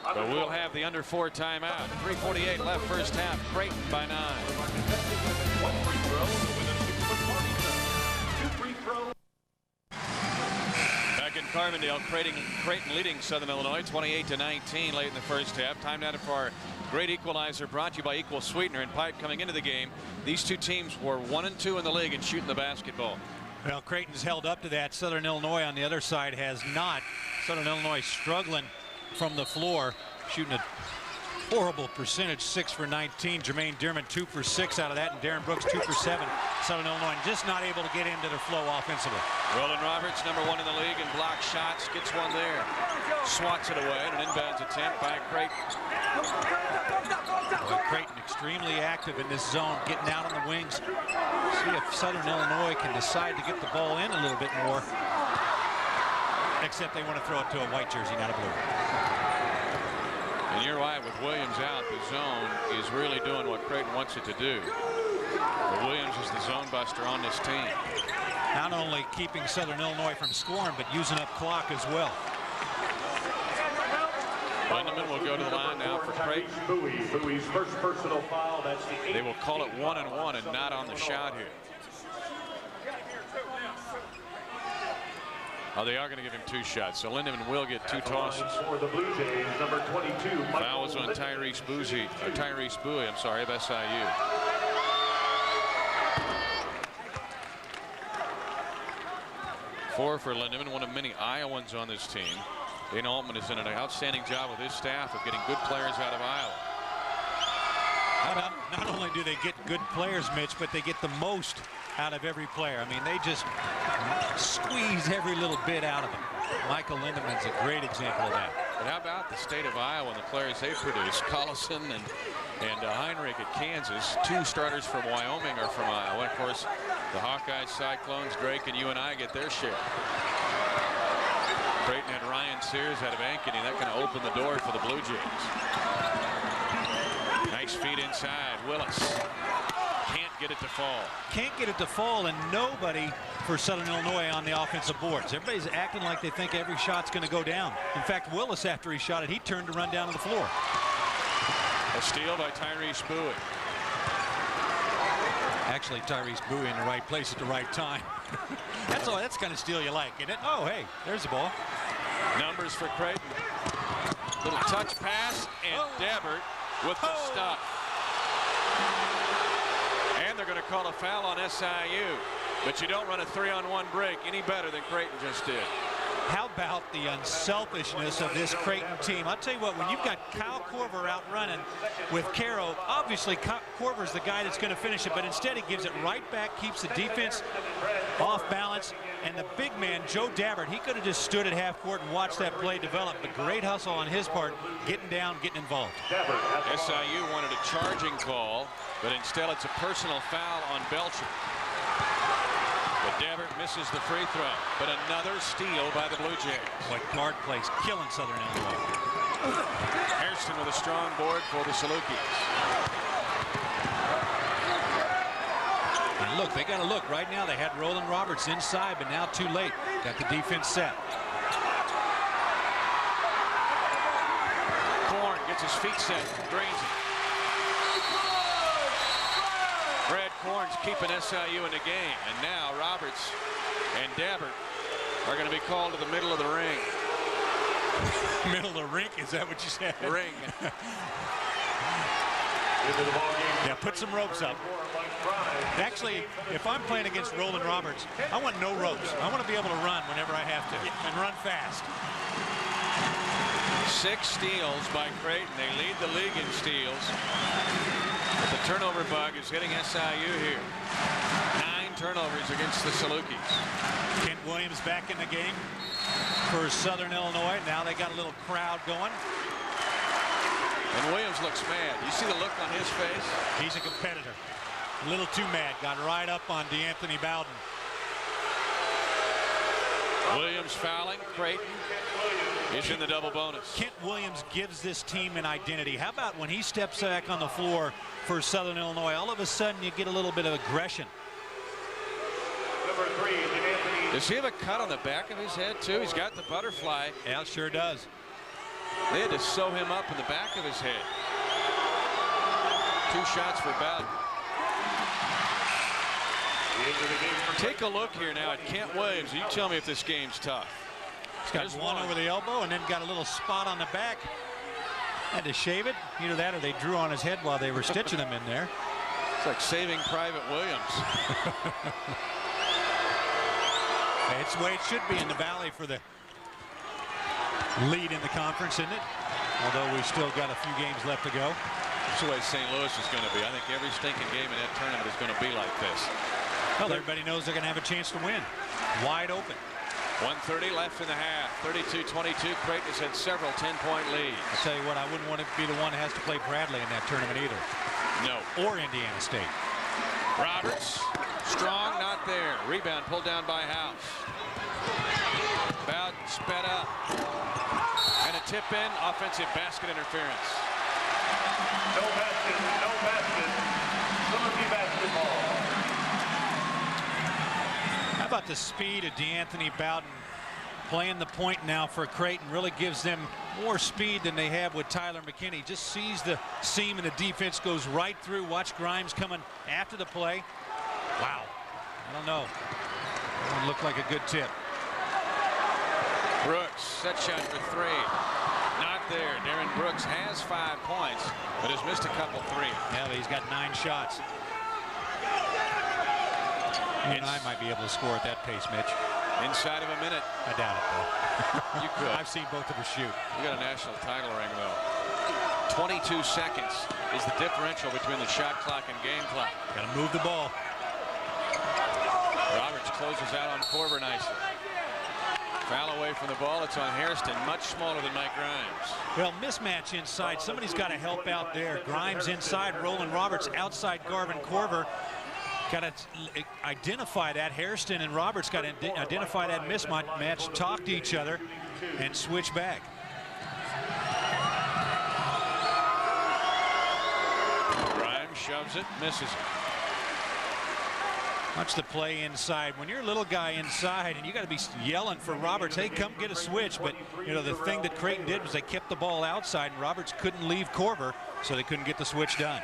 but we'll have the under 4 timeout. 3:48 left first half. Creighton by 9. 1 free throw with a 6-foot 2 free throws. Back in Carbondale, Creighton leading Southern Illinois 28-19 late in the first half. Time now for our great equalizer, brought to you by Equal Sweetener and Pipe. Coming into the game, these two teams were 1 and 2 in the league in shooting the basketball. Well, Creighton's held up to that. Southern Illinois on the other side has not. Southern Illinois struggling from the floor, shooting a horrible percentage, 6 for 19. Jermaine Dearman 2 for 6 out of that, and Darren Brooks 2 for 7. Southern Illinois just not able to get into their flow offensively. Rolan Roberts, #1 in the league in block shots, gets one there, swats it away, and an inbounds attempt by Creighton. Well, Creighton extremely active in this zone, getting out on the wings. See if Southern Illinois can decide to get the ball in a little bit more. Except they want to throw it to a white jersey, not a blue. And you're right, with Williams out, the zone is really doing what Creighton wants it to do. But Williams is the zone buster on this team. Not only keeping Southern Illinois from scoring, but using up clock as well. Lindemann will go to the line now for Creighton. Buie's first personal foul. That's the 8th. They will call it 1-1 and not on the shot here. Oh, they are going to give him 2 shots, so Lindemann will get 2 tosses. For the Blue Jays, number 22. Foul was on Tyrese Buie, I'm sorry, of SIU. Four for Lindemann, one of many Iowans on this team. Dana Altman has done an outstanding job with his staff of getting good players out of Iowa. Not only do they get good players, Mitch, but they get the most out of every player. I mean, they just squeeze every little bit out of them. Michael Lindemann's a great example of that. But how about the state of Iowa and the players they produce? Collison and Heinrich at Kansas. 2 starters from Wyoming are from Iowa. Of course, the Hawkeyes, Cyclones, Drake, and UNI get their share. Creighton had Ryan Sears out of Ankeny. That can open the door for the Blue Jays. Nice feed inside. Willis can't get it to fall. Can't get it to fall, and nobody for Southern Illinois on the offensive boards. Everybody's acting like they think every shot's going to go down. In fact, Willis, after he shot it, he turned to run down to the floor. A steal by Tyrese Buie. Actually, Tyrese Buie in the right place at the right time. That's all. That's kind of steal you like, isn't it? Oh, hey, there's the ball. Numbers for Creighton. Little touch pass, and Dabbert with the stop. And they're going to call a foul on SIU. But you don't run a 3-on-1 break any better than Creighton just did. How about the unselfishness of this Creighton team? I'll tell you what, when you've got Kyle Korver out running with Caro, obviously Korver's the guy that's going to finish it, but instead he gives it right back, keeps the defense off balance, and the big man, Joe Dabbert, he could have just stood at half court and watched that play develop, but great hustle on his part, getting down, getting involved. SIU wanted a charging call, but instead it's a personal foul on Belcher. But Dabbert misses the free throw, but another steal by the Blue Jays. Boy, guard plays killing Southern Illinois. Hairston with a strong board for the Salukis. And look, they got to look right now. They had Rolan Roberts inside, but now too late. Got the defense set. Korn gets his feet set, drains it. Brad Korn's keeping SIU in the game, and now Roberts and Dabbert are going to be called to the middle of the ring. Middle of the rink? Is that what you said? Ring. Yeah, put some ropes up. Actually, if I'm playing against Rolan Roberts, I want no ropes. I want to be able to run whenever I have to, and run fast. 6 steals by Creighton. They lead the league in steals. But the turnover bug is hitting SIU here. 9 turnovers against the Salukis. Kent Williams back in the game for Southern Illinois. Now they got a little crowd going. And Williams looks mad. You see the look on his face? He's a competitor. A little too mad. Got right up on DeAnthony Bowden. Williams fouling. Creighton is in the double bonus. Kent Williams gives this team an identity. How about when he steps back on the floor for Southern Illinois? All of a sudden you get a little bit of aggression. Number 3, DeAnthony Does he have a cut on the back of his head too? He's got the butterfly. Yeah, it sure does. They had to sew him up in the back of his head. 2 shots for Bowden. Take a look here now at Kent Williams. You tell me if this game's tough. He's got one over the elbow and then got a little spot on the back. Had to shave it. Either that or they drew on his head while they were stitching him in there. It's like Saving Private Williams. It's the way it should be in the Valley for the lead in the conference, isn't it? Although we've still got a few games left to go. That's the way St. Louis is going to be. I think every stinking game in that tournament is going to be like this. Well, everybody knows they're going to have a chance to win. Wide open. 1:30 left in the half. 32-22. Creighton has had several 10-point leads. I'll tell you what, I wouldn't want to be the one that has to play Bradley in that tournament either. No. Or Indiana State. Roberts, strong, not there. Rebound pulled down by House. Bowden sped up. And a tip in, offensive basket interference. No basket, no basket. Saluki basketball. How about the speed of DeAnthony Bowden playing the point now for Creighton? Really gives them more speed than they have with Tyler McKinney. Just sees the seam and the defense goes right through. Watch Grimes coming after the play. Wow. I don't know. That one looked like a good tip. Brooks, set shot for 3. Not there. Darren Brooks has 5 points, but has missed a couple 3. Yeah, but he's got 9 shots. You and I might be able to score at that pace, Mitch. Inside of a minute. I doubt it, though. You could. I've seen both of us shoot. You got a national title ring, though. 22 seconds is the differential between the shot clock and game clock. Got to move the ball. Roberts closes out on Korver nicely. Foul away from the ball. It's on Hairston, much smaller than Mike Grimes. Well, mismatch inside. Somebody's got to help out there. Grimes inside, Rolan Roberts outside Garvin Korver. Got to identify that. Hairston and Roberts got to identify that mismatch, talk to each other, and switch back. Grimes shoves it, misses it. Watch the play inside. When you're a little guy inside and you got to be yelling for Roberts, hey, come get a switch. But, you know, the thing that Creighton did was they kept the ball outside and Roberts couldn't leave Korver, so they couldn't get the switch done.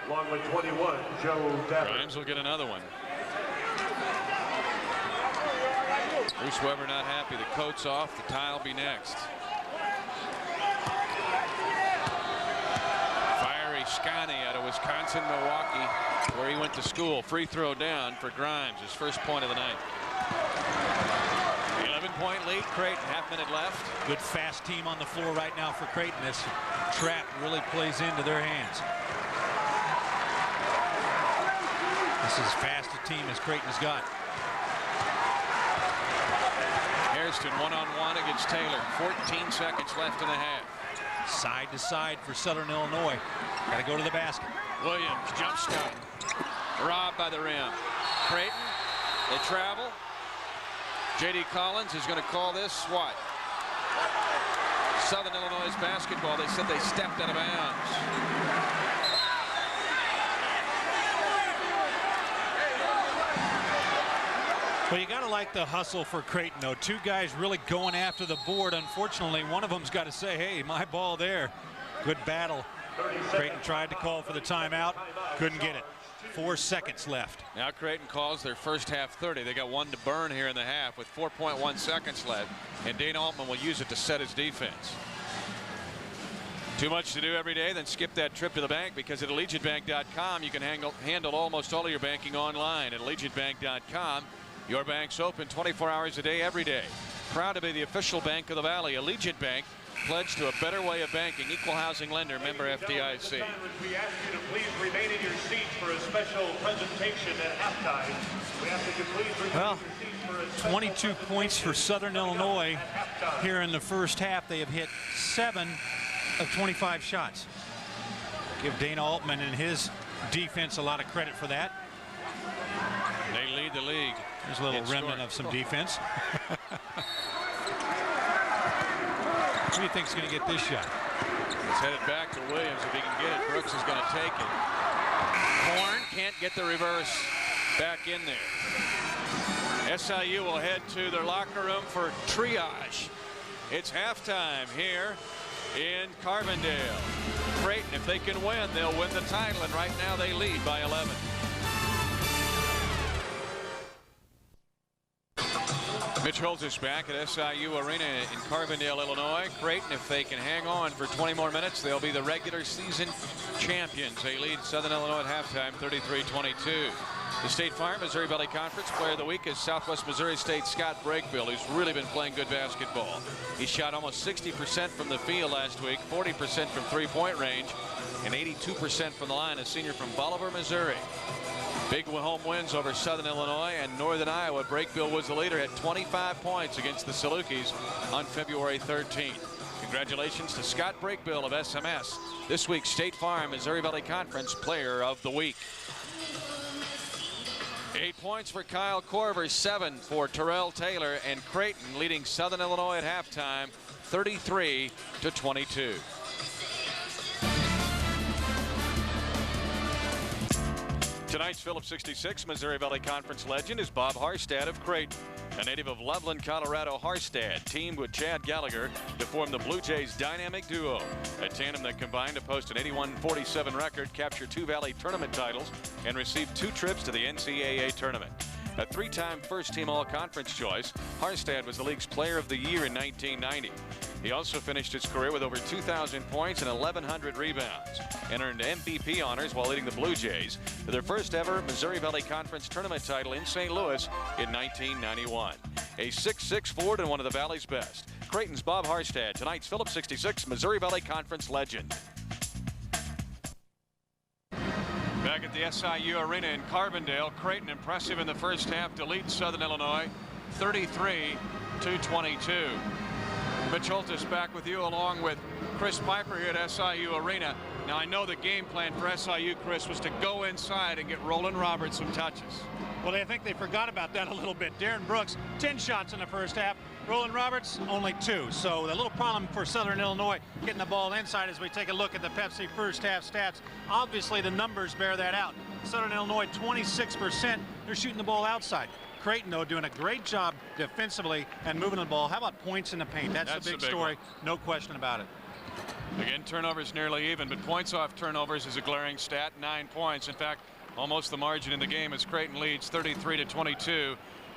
Along with 21, Joe Darren. Grimes will get another one. Bruce Weber not happy. The coat's off. The tie will be next. Fiery Scotty out of Wisconsin, Milwaukee, where he went to school. Free throw down for Grimes, his first point of the night. 11-point lead, Creighton, half-minute left. Good fast team on the floor right now for Creighton. This trap really plays into their hands. This is as fast a team as Creighton has got. Hairston one-on-one against Taylor. 14 seconds left in the half. Side to side for Southern Illinois. Got to go to the basket. Williams, jump shot. Robbed by the rim. Creighton, they travel. J.D. Collins is going to call this what? Southern Illinois basketball. They said they stepped out of bounds. Well, you got to like the hustle for Creighton, though. 2 guys really going after the board. Unfortunately, one of them's got to say, hey, my ball there. Good battle. Creighton tried to call for the timeout. Couldn't get it. 4 seconds left. Now Creighton calls their first half 30. They got 1 to burn here in the half with 4.1 seconds left. And Dane Altman will use it to set his defense. Too much to do every day? Then skip that trip to the bank, because at AllegiantBank.com you can handle almost all of your banking online. At AllegiantBank.com, your bank's open 24 hours a day, every day. Proud to be the official bank of the Valley. Allegiant Bank, pledged to a better way of banking. Equal housing lender, member FDIC. We ask you to please remain in your seats for a special presentation at halftime. We ask that you please remain Well, in your seats for a special 22 points for Southern Illinois here in the first half. They have hit 7 of 25 shots. Give Dana Altman and his defense a lot of credit for that. They lead the league. There's a little remnant of some defense. Who do you think is going to get this shot? It's headed back to Williams. If he can get it, Brooks is going to take it. Korn can't get the reverse. back in there. SIU will head to their locker room for triage. It's halftime here in Carbondale. Creighton, if they can win, they'll win the title, and right now they lead by 11. Mitch Holtz is back at SIU Arena in Carbondale, Illinois. Creighton, if they can hang on for 20 more minutes, they'll be the regular season champions. They lead Southern Illinois at halftime, 33-22. The State Farm Missouri Valley Conference Player of the Week is Southwest Missouri State Scott Brakebill, who's really been playing good basketball. He shot almost 60% from the field last week, 40% from three-point range, and 82% from the line. A senior from Bolivar, Missouri. Big home wins over Southern Illinois and Northern Iowa. Brakebill was the leader at 25 points against the Salukis on February 13th. Congratulations to Scott Brakebill of SMS, this week's State Farm Missouri Valley Conference Player of the Week. 8 points for Kyle Korver, 7 for Terrell Taylor, and Creighton leading Southern Illinois at halftime, 33-22. Tonight's Phillips 66 Missouri Valley Conference legend is Bob Harstad of Creighton. A native of Loveland, Colorado, Harstad teamed with Chad Gallagher to form the Blue Jays dynamic duo, a tandem that combined to post an 81-47 record, capture 2 Valley tournament titles, and receive 2 trips to the NCAA tournament. A 3-time first-team all-conference choice, Harstad was the league's Player of the Year in 1990. He also finished his career with over 2,000 points and 1,100 rebounds, and earned MVP honors while leading the Blue Jays to their first ever Missouri Valley Conference tournament title in St. Louis in 1991. A 6'6" forward and one of the Valley's best. Creighton's Bob Harstad, tonight's Phillips 66 Missouri Valley Conference legend. Back at the SIU Arena in Carbondale, Creighton impressive in the first half to lead Southern Illinois 33-22. Mitch Holtz is back with you along with Chris Piper here at SIU Arena. Now I know the game plan for SIU, Chris, was to go inside and get Rolan Roberts some touches. Well, I think they forgot about that a little bit. Darren Brooks, 10 shots in the first half. Rolan Roberts, only 2. So the little problem for Southern Illinois getting the ball inside as we take a look at the Pepsi first half stats. Obviously, the numbers bear that out. Southern Illinois, 26%. They're shooting the ball outside. Creighton, though, doing a great job defensively and moving the ball. How about points in the paint? That's the big story. One. No question about it. Again, turnovers nearly even, but points off turnovers is a glaring stat, 9 points. In fact, almost the margin in the game as Creighton leads 33-22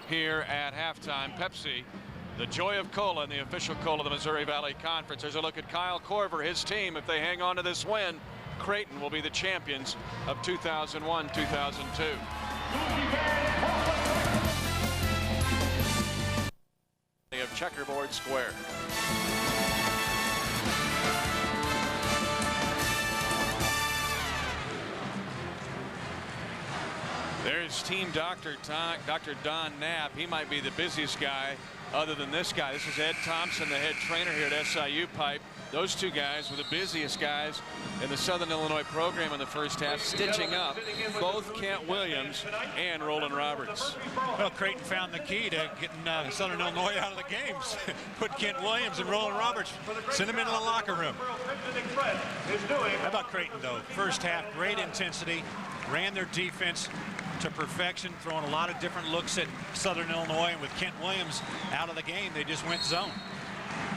here at halftime. Pepsi, the joy of cola and the official cola of the Missouri Valley Conference. There's a look at Kyle Korver, his team. If they hang on to this win, Creighton will be the champions of 2001-2002. Of checkerboard square. There's team Dr. Don Knapp. He might be the busiest guy other than this guy. This is Ed Thompson, the head trainer here at SIU Pipe. Those two guys were the busiest guys in the Southern Illinois program in the first half, stitching up both Kent Williams and Rolan Roberts. Well, Creighton found the key to getting Southern Illinois out of the games. Put Kent Williams and Rolan Roberts, send them into the locker room. How about Creighton, though? First half, great intensity, ran their defense to perfection, throwing a lot of different looks at Southern Illinois, and with Kent Williams out of the game, they just went zone.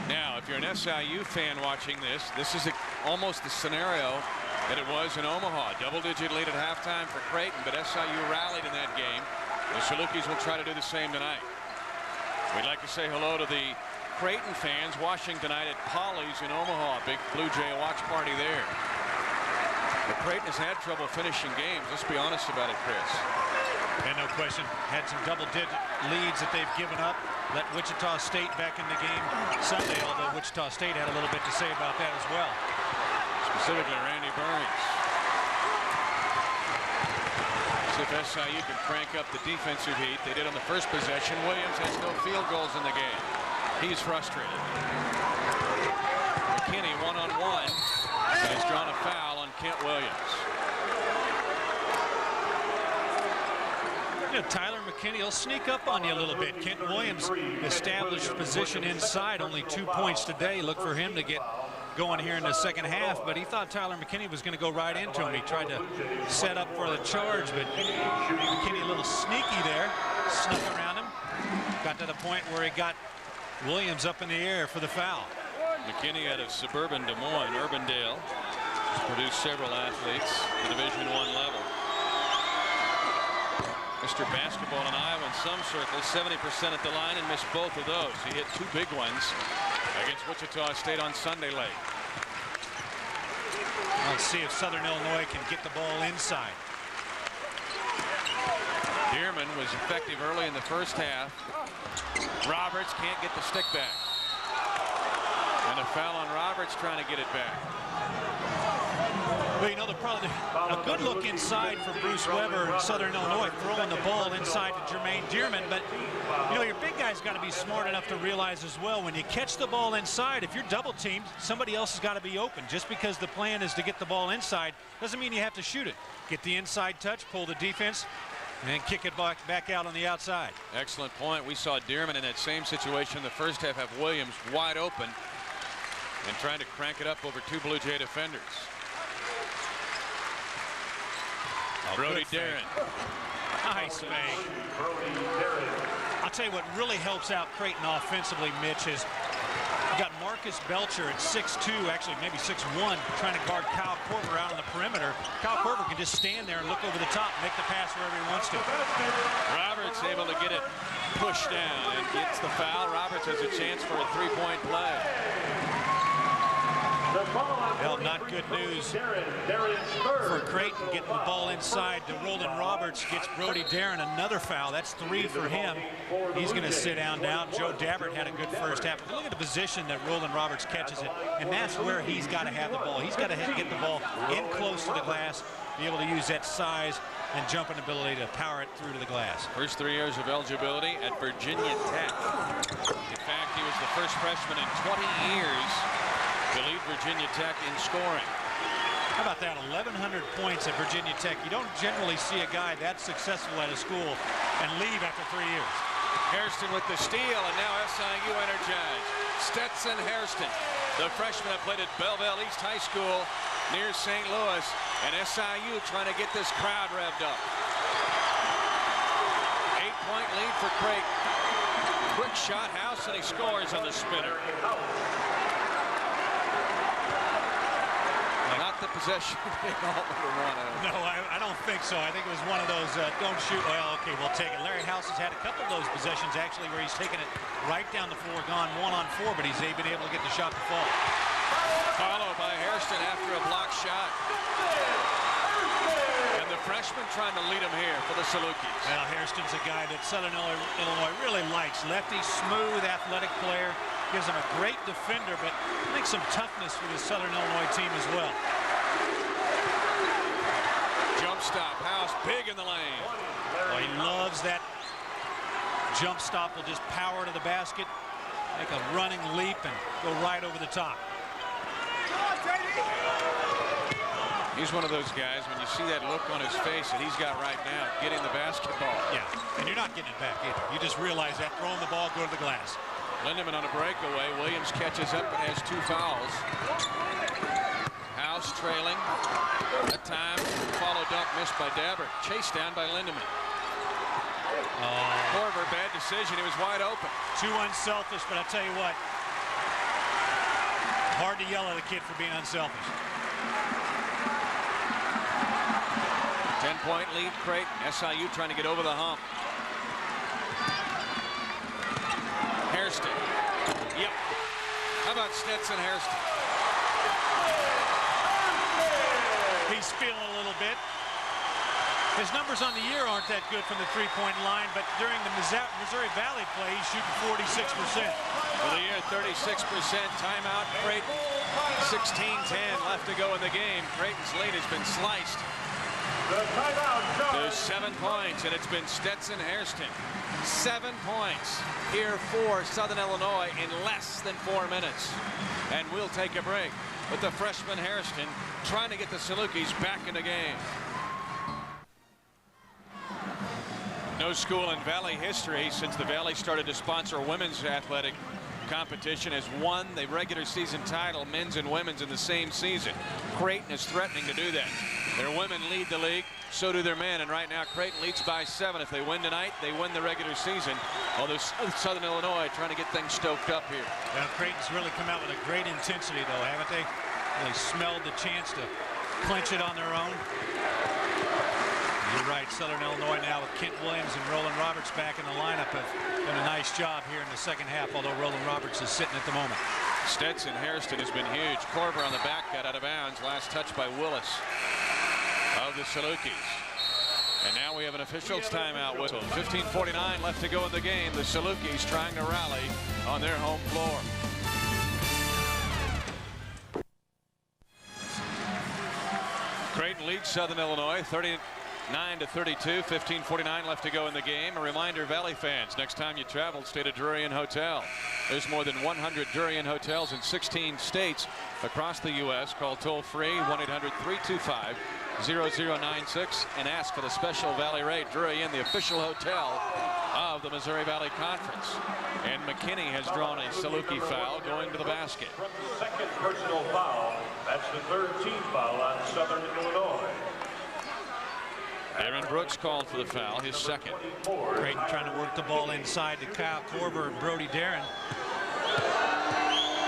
Now, if you're an SIU fan watching this, this is almost the scenario that it was in Omaha. Double-digit lead at halftime for Creighton, but SIU rallied in that game. The Salukis will try to do the same tonight. We'd like to say hello to the Creighton fans watching tonight at Polly's in Omaha. Big Blue Jay watch party there. But Creighton has had trouble finishing games. Let's be honest about it, Chris. And no question, had some double-digit leads that they've given up. Let Wichita State back in the game Sunday, although Wichita State had a little bit to say about that as well. Specifically, Randy Burns. See if SIU can crank up the defensive heat. They did on the first possession. Williams has no field goals in the game. He's frustrated. McKinney one-on-one, and he's drawn a foul on Kent Williams. You know, Tyler McKinney will sneak up on you a little bit. Kent Williams established position inside, only 2 points today. Look for him to going here in the second half, but he thought Tyler McKinney was going to go right into him. He tried to set up for the charge, but McKinney a little sneaky there, snuck around him. Got to the point where he got Williams up in the air for the foul. McKinney out of suburban Des Moines, Urbandale, has produced several athletes at the Division I level. Mr. Basketball in Iowa in some circles, 70% at the line, and missed both of those. He hit 2 big ones against Wichita State on Sunday late. Let's see if Southern Illinois can get the ball inside. Dearman was effective early in the first half. Roberts can't get the stick back. And a foul on Roberts trying to get it back. Well, you know, a good look inside for Bruce Weber in Southern Illinois, throwing the ball inside to Jermaine Dearman. But, you know, your big guy's got to be smart enough to realize as well, when you catch the ball inside, if you're double teamed, somebody else has got to be open. Just because the plan is to get the ball inside doesn't mean you have to shoot it. Get the inside touch, pull the defense, and then kick it back out on the outside. Excellent point. We saw Dearman in that same situation in the first half have Williams wide open and trying to crank it up over 2 Blue Jay defenders. Brody Darren. Nice fake. I'll tell you what really helps out Creighton offensively, Mitch, is you got Marcus Belcher at 6'2", actually maybe 6'1", trying to guard Kyle Korver out on the perimeter. Kyle Korver can just stand there and look over the top and make the pass wherever he wants to. Roberts able to get it pushed down and gets the foul. Roberts has a chance for a 3-point play. Well, not good news for Creighton getting the ball inside to Rolan Roberts. Gets Brody Darren another foul. That's 3 for him. He's going to sit down now. Joe Dabbert had a good first half. Look at the position that Rolan Roberts catches it, and that's where he's got to have the ball. He's got to get the ball in close to the glass, be able to use that size and jumping ability to power it through to the glass. First 3 years of eligibility at Virginia Tech. In fact, he was the first freshman in 20 years to lead Virginia Tech in scoring. How about that? 1,100 points at Virginia Tech. You don't generally see a guy that successful at a school and leave after 3 years. Hairston with the steal, and now SIU energized. Stetson Hairston, the freshman that played at Belleville East High School near St. Louis, and SIU trying to get this crowd revved up. 8-point lead for Creighton. Quick shot, House, and he scores on the spinner. Not the possession they all would have wanted. No, I don't think so. I think it was one of those don't shoot. Well, okay, we'll take it. Larry House has had a couple of those possessions actually where he's taken it right down the floor, gone 1-on-4, but he's been able to get the shot to fall. Followed by Hairston after a block shot. And the freshman trying to lead him here for the Salukis. Well, Hairston's a guy that Southern Illinois really likes. Lefty, smooth, athletic player. Gives him a great defender, but makes some toughness for the Southern Illinois team as well. Jump stop, House big in the lane. Well, he loves that jump stop. Will just power to the basket, make a running leap, and go right over the top. He's one of those guys, when you see that look on his face that he's got right now, getting the basketball. Yeah, and you're not getting it back either. You just realize that throwing the ball, go to the glass. Lindemann on a breakaway. Williams catches up and has 2 fouls. House trailing. That time, follow dunk missed by Dabbert. Chased down by Lindemann. Korver, bad decision. He was wide open. Too unselfish, but I tell you what, hard to yell at a kid for being unselfish. 10-point lead, Creighton. SIU trying to get over the hump. Hairston. Yep. How about Stetson Hairston? He's feeling a little bit. His numbers on the year aren't that good from the 3-point line, but during the Missouri Valley play, he's shooting 46%. For the year, 36%. Timeout, Creighton. 16-10 left to go in the game. Creighton's lead has been sliced. There's 7 points, and it's been Stetson Hairston. 7 points here for Southern Illinois in less than 4 minutes. And we'll take a break with the freshman Hairston trying to get the Salukis back in the game. No school in Valley history since the Valley started to sponsor women's athletic competition has won the regular season title, men's and women's, in the same season. Creighton is threatening to do that. Their women lead the league, so do their men, and right now Creighton leads by 7. If they win tonight, they win the regular season. Although Southern Illinois trying to get things stoked up here. Well, Creighton's really come out with a great intensity, though, haven't they? They smelled the chance to clinch it on their own. You're right, Southern Illinois now with Kent Williams and Rolan Roberts back in the lineup have done a nice job here in the second half, although Rolan Roberts is sitting at the moment. Stetson, Hairston has been huge. Korver on the back got out of bounds. Last touch by Willis of the Salukis. And now we have an officials timeout whistle. 15:49 left to go in the game. The Salukis trying to rally on their home floor. Creighton leads Southern Illinois 39-32. 15:49 left to go in the game. A reminder, Valley fans, next time you travel, stay at a Drury-Inn hotel. There's more than 100 Drury-Inn hotels in 16 states across the U.S. Call toll-free 1-800-325-0096 and ask for the special Valley rate. Drury-Inn, the official hotel of the Missouri Valley Conference. And McKinney has drawn a Saluki foul going to the basket. From the second personal foul, that's the third team foul on Southern Illinois. Darren Brooks called for the foul, his second. Creighton trying to work the ball inside to Kyle Korver and Brody Darren.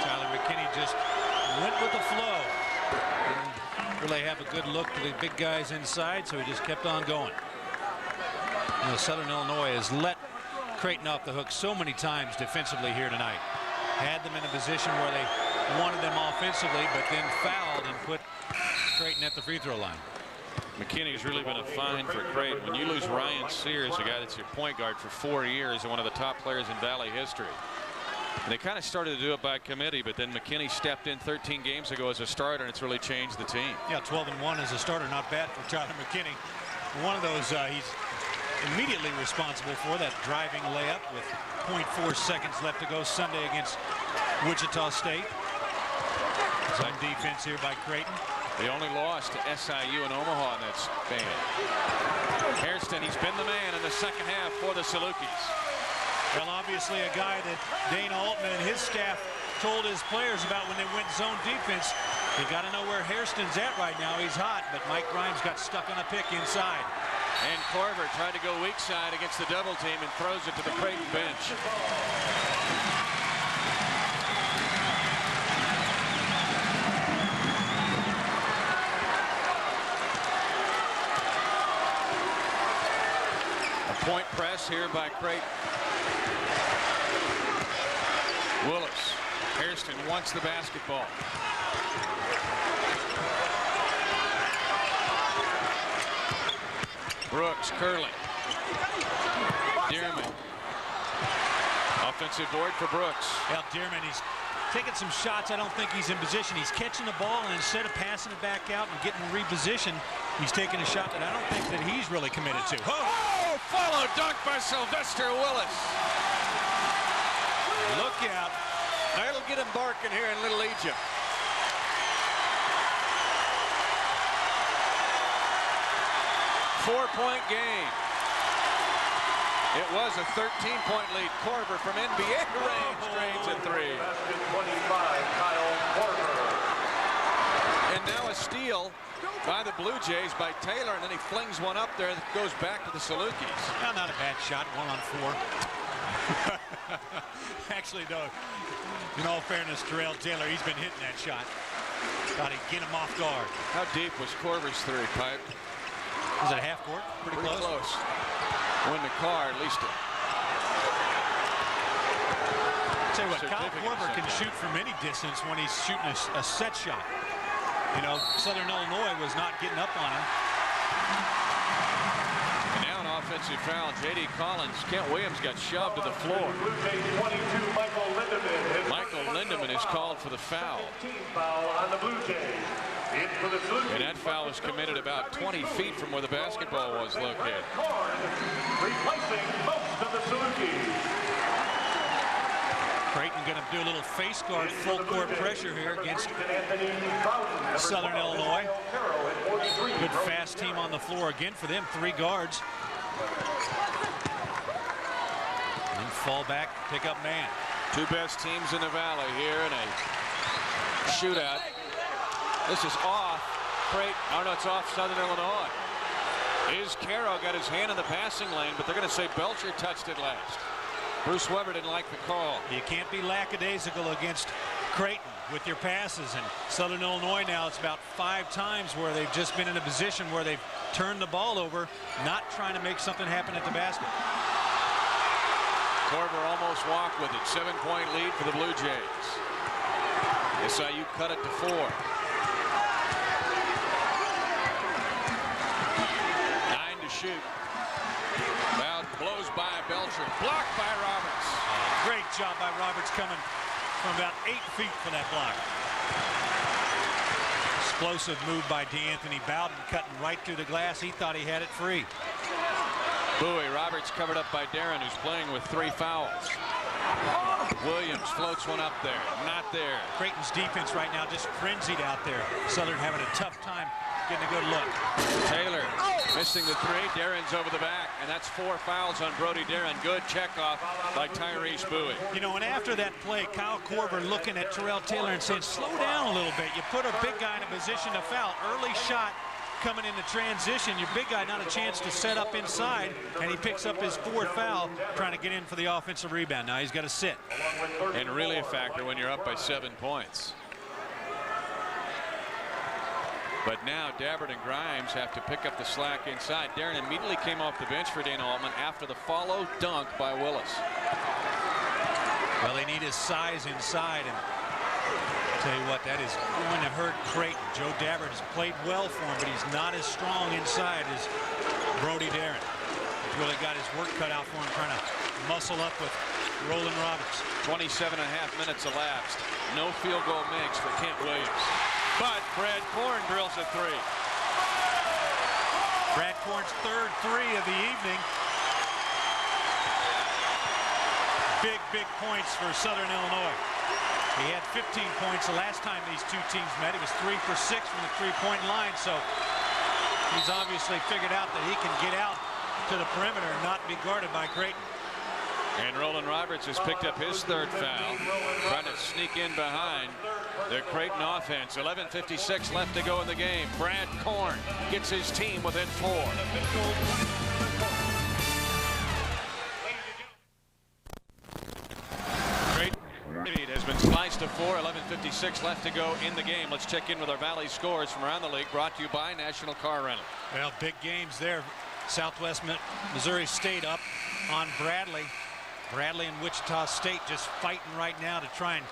Tyler McKinney just went with the flow. Didn't really have a good look to the big guys inside, so he just kept on going. You know, Southern Illinois has let Creighton off the hook so many times defensively here tonight. Had them in a position where they wanted them offensively, but then fouled and put Creighton at the free throw line. McKinney's really been a find for Creighton. When you lose Ryan Sears, a guy that's your point guard for 4 years and one of the top players in Valley history. And they kind of started to do it by committee, but then McKinney stepped in 13 games ago as a starter, and it's really changed the team. Yeah, 12-1 as a starter, not bad for Tyler McKinney. One of those he's immediately responsible for, that driving layup with 0.4 seconds left to go Sunday against Wichita State. Some defense here by Creighton. They only lost to SIU in Omaha in that span. Hairston, he's been the man in the second half for the Salukis. Well, obviously a guy that Dana Altman and his staff told his players about when they went zone defense. You got to know where Hairston's at right now. He's hot, but Mike Grimes got stuck on a pick inside. And Korver tried to go weak side against the double team and throws it to the Creighton bench. Point press here by Creighton. Willis. Hairston wants the basketball. Brooks curling. Dearman. Offensive board for Brooks. Well, Dearman, he's taking some shots. I don't think he's in position. He's catching the ball, and instead of passing it back out and getting repositioned, he's taking a shot that I don't think that he's really committed to. Oh, follow dunk by Sylvester Willis. Look out. That'll get him barking here in Little Egypt. Four-point game. It was a 13-point lead. Korver from NBA range drains a three. 25, Kyle Korver. And now a steal by the Blue Jays by Taylor, and then he flings one up there that goes back to the Salukis. Well, not a bad shot, 1 on 4. Actually, though, in all fairness, Terrell Taylor, he's been hitting that shot. Thought he'd get him off guard. How deep was Korver's three, Pipe? Was it a half court? Pretty close. Win the car, at least. Tell you what, Kyle Korver can shoot from any distance when he's shooting a set shot. You know, Southern Illinois was not getting up on him. And now an offensive foul. J.D. Collins, Kent Williams got shoved to the floor. Michael Lindemann is called for the foul. Foul on the Blue Jays. And that foul was committed about 20 feet from where the basketball was located. Korn replacing most of the Salukis. Creighton going to do a little face guard full court pressure here against Southern Illinois. Good fast team on the floor again for them. 3 guards. And fall back, pick up man. Two best teams in the Valley here in a shootout. This is off Creighton. Oh no, it's off Southern Illinois. Caro got his hand in the passing lane, but they're going to say Belcher touched it last. Bruce Weber didn't like the call. You can't be lackadaisical against Creighton with your passes. And Southern Illinois now, it's about 5 times where they've just been in a position where they've turned the ball over, not trying to make something happen at the basket. Korver almost walked with it. 7-point lead for the Blue Jays. SIU cut it to 4. 9 to shoot. Foul blows by Belcher. Blocked by Roberts. Great job by Roberts coming from about 8 feet for that block. Explosive move by D'Anthony Bowden, cutting right through the glass. He thought he had it free. Buie, Roberts covered up by Darren, who's playing with 3 fouls. Williams floats one up there. Not there. Creighton's defense right now just frenzied out there. Southern having a tough time getting a good look. Taylor missing the 3. Darren's over the back, and that's 4 fouls on Brody Darren. Good checkoff by Tyrese Buie. You know, and after that play, Kyle Korver looking at Terrell Taylor and saying, slow down a little bit. You put a big guy in a position to foul. Early shot coming into transition. Your big guy not a chance to set up inside, and he picks up his 4th foul trying to get in for the offensive rebound. Now he's got to sit. And really a factor when you're up by 7 points. But now Dabbert and Grimes have to pick up the slack inside. Darren immediately came off the bench for Dana Altman after the follow dunk by Willis. Well, they need his size inside, and tell you what, that is going to hurt Creighton. Joe Dabbert has played well for him, but he's not as strong inside as Brody Darren. He's really got his work cut out for him, trying to muscle up with Rolan Roberts. 27.5 minutes elapsed. No field goal makes for Kent Williams. But Brad Korn drills a 3. Brad Korn's 3rd 3 of the evening. Big points for Southern Illinois. He had 15 points the last time these two teams met. He was 3 for 6 from the 3-point line, so he's obviously figured out that he can get out to the perimeter and not be guarded by Creighton. And Rolan Roberts has picked up his 3rd foul, trying to sneak in behind the Creighton offense. 11:56 left to go in the game. Brad Korn gets his team within 4. Has been sliced to 4. 11:56 left to go in the game. Let's check in with our Valley scores from around the league, brought to you by National Car Rental. Well, big games there. Southwest Missouri State up on Bradley. Bradley and Wichita State just fighting right now to try and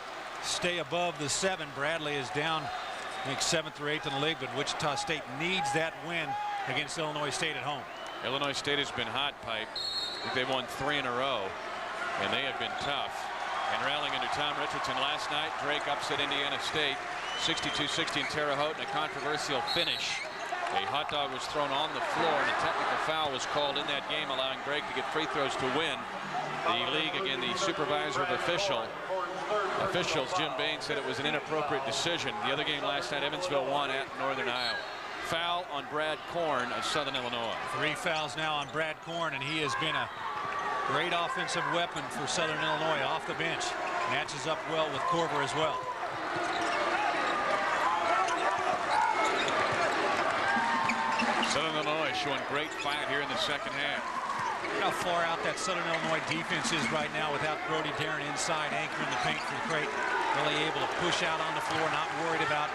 stay above the 7. Bradley is down, I think, 7th or 8th in the league, but Wichita State needs that win against Illinois State at home. Illinois State has been hot pipe. I think they've won 3 in a row, and they have been tough. And rallying under Tom Richardson last night, Drake upset Indiana State 62-60 in Terre Haute in a controversial finish. A hot dog was thrown on the floor, and a technical foul was called in that game, allowing Drake to get free throws to win the league. Again, the supervisor of officials, Jim Bain, said it was an inappropriate decision. The other game last night, Evansville won at Northern Iowa. Foul on Brad Korn of Southern Illinois. 3 fouls now on Brad Korn, and he has been a great offensive weapon for Southern Illinois off the bench. Matches up well with Korver as well. Southern Illinois showing great fight here in the second half. Look how far out that Southern Illinois defense is right now without Brody Darren inside anchoring the paint for Creighton. Really able to push out on the floor, not worried about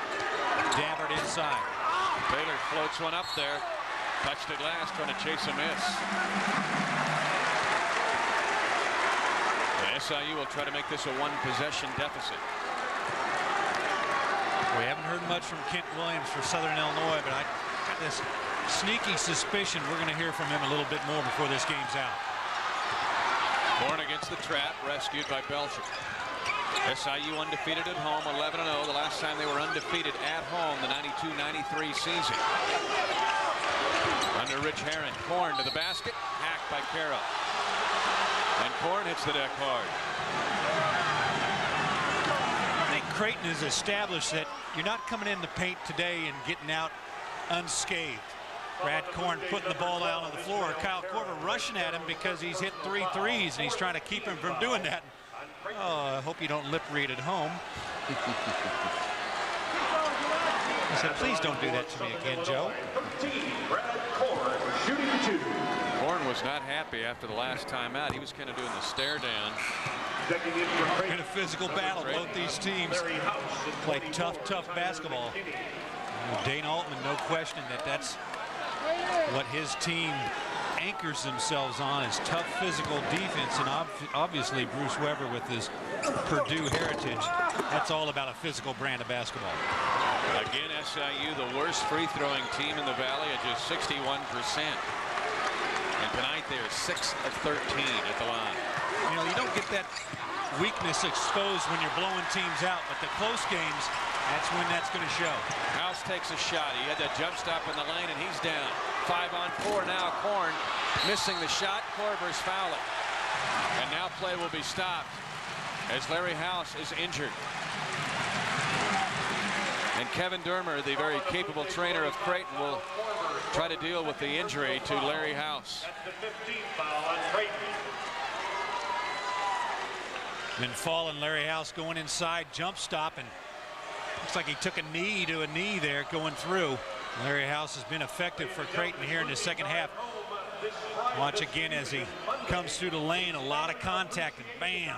Dabbert inside. Taylor floats one up there. Touched it last, trying to chase a miss. SIU will try to make this a 1-possession deficit. We haven't heard much from Kent Williams for Southern Illinois, but I got this sneaky suspicion we're going to hear from him a little bit more before this game's out. Korn against the trap, rescued by Belcher. SIU undefeated at home, 11-0. The last time they were undefeated at home, the 92-93 season. Under Rich Herron, Korn to the basket, hacked by Caro. And Korn hits the deck hard. I think Creighton has established that you're not coming in the paint today and getting out unscathed. Brad Korn putting the ball out on the floor. Kyle Korver rushing at him because he's hit 3 threes and he's trying to keep him from doing that. Oh, I hope you don't lip read at home. I said, please don't do that to me again, Joe. Korn shooting 2. Korn was not happy after the last time out. He was kind of doing the stare down. In a physical battle, both these teams play tough basketball. Dana Altman, no question that's what his team anchors themselves on, is tough physical defense, and obviously Bruce Weber with his Purdue heritage, that's all about a physical brand of basketball. Again, SIU, the worst free throwing team in the Valley at just 61%. And tonight they're 6 of 13 at the line. You know, you don't get that weakness exposed when you're blowing teams out, but the close games, that's when that's going to show. House takes a shot. He had that jump stop in the lane, and he's down. 5 on 4 now. Korn missing the shot. Korver's fouling. And now play will be stopped as Larry House is injured. And Kevin Dermer, the very capable trainer of Creighton, will try to deal with the injury to Larry House. That's the 15th foul on Creighton. Been falling, Larry House going inside, jump stop, and looks like he took a knee to a knee there going through. Larry House has been effective for Creighton here in the second half. Watch again as he comes through the lane, a lot of contact, and bam.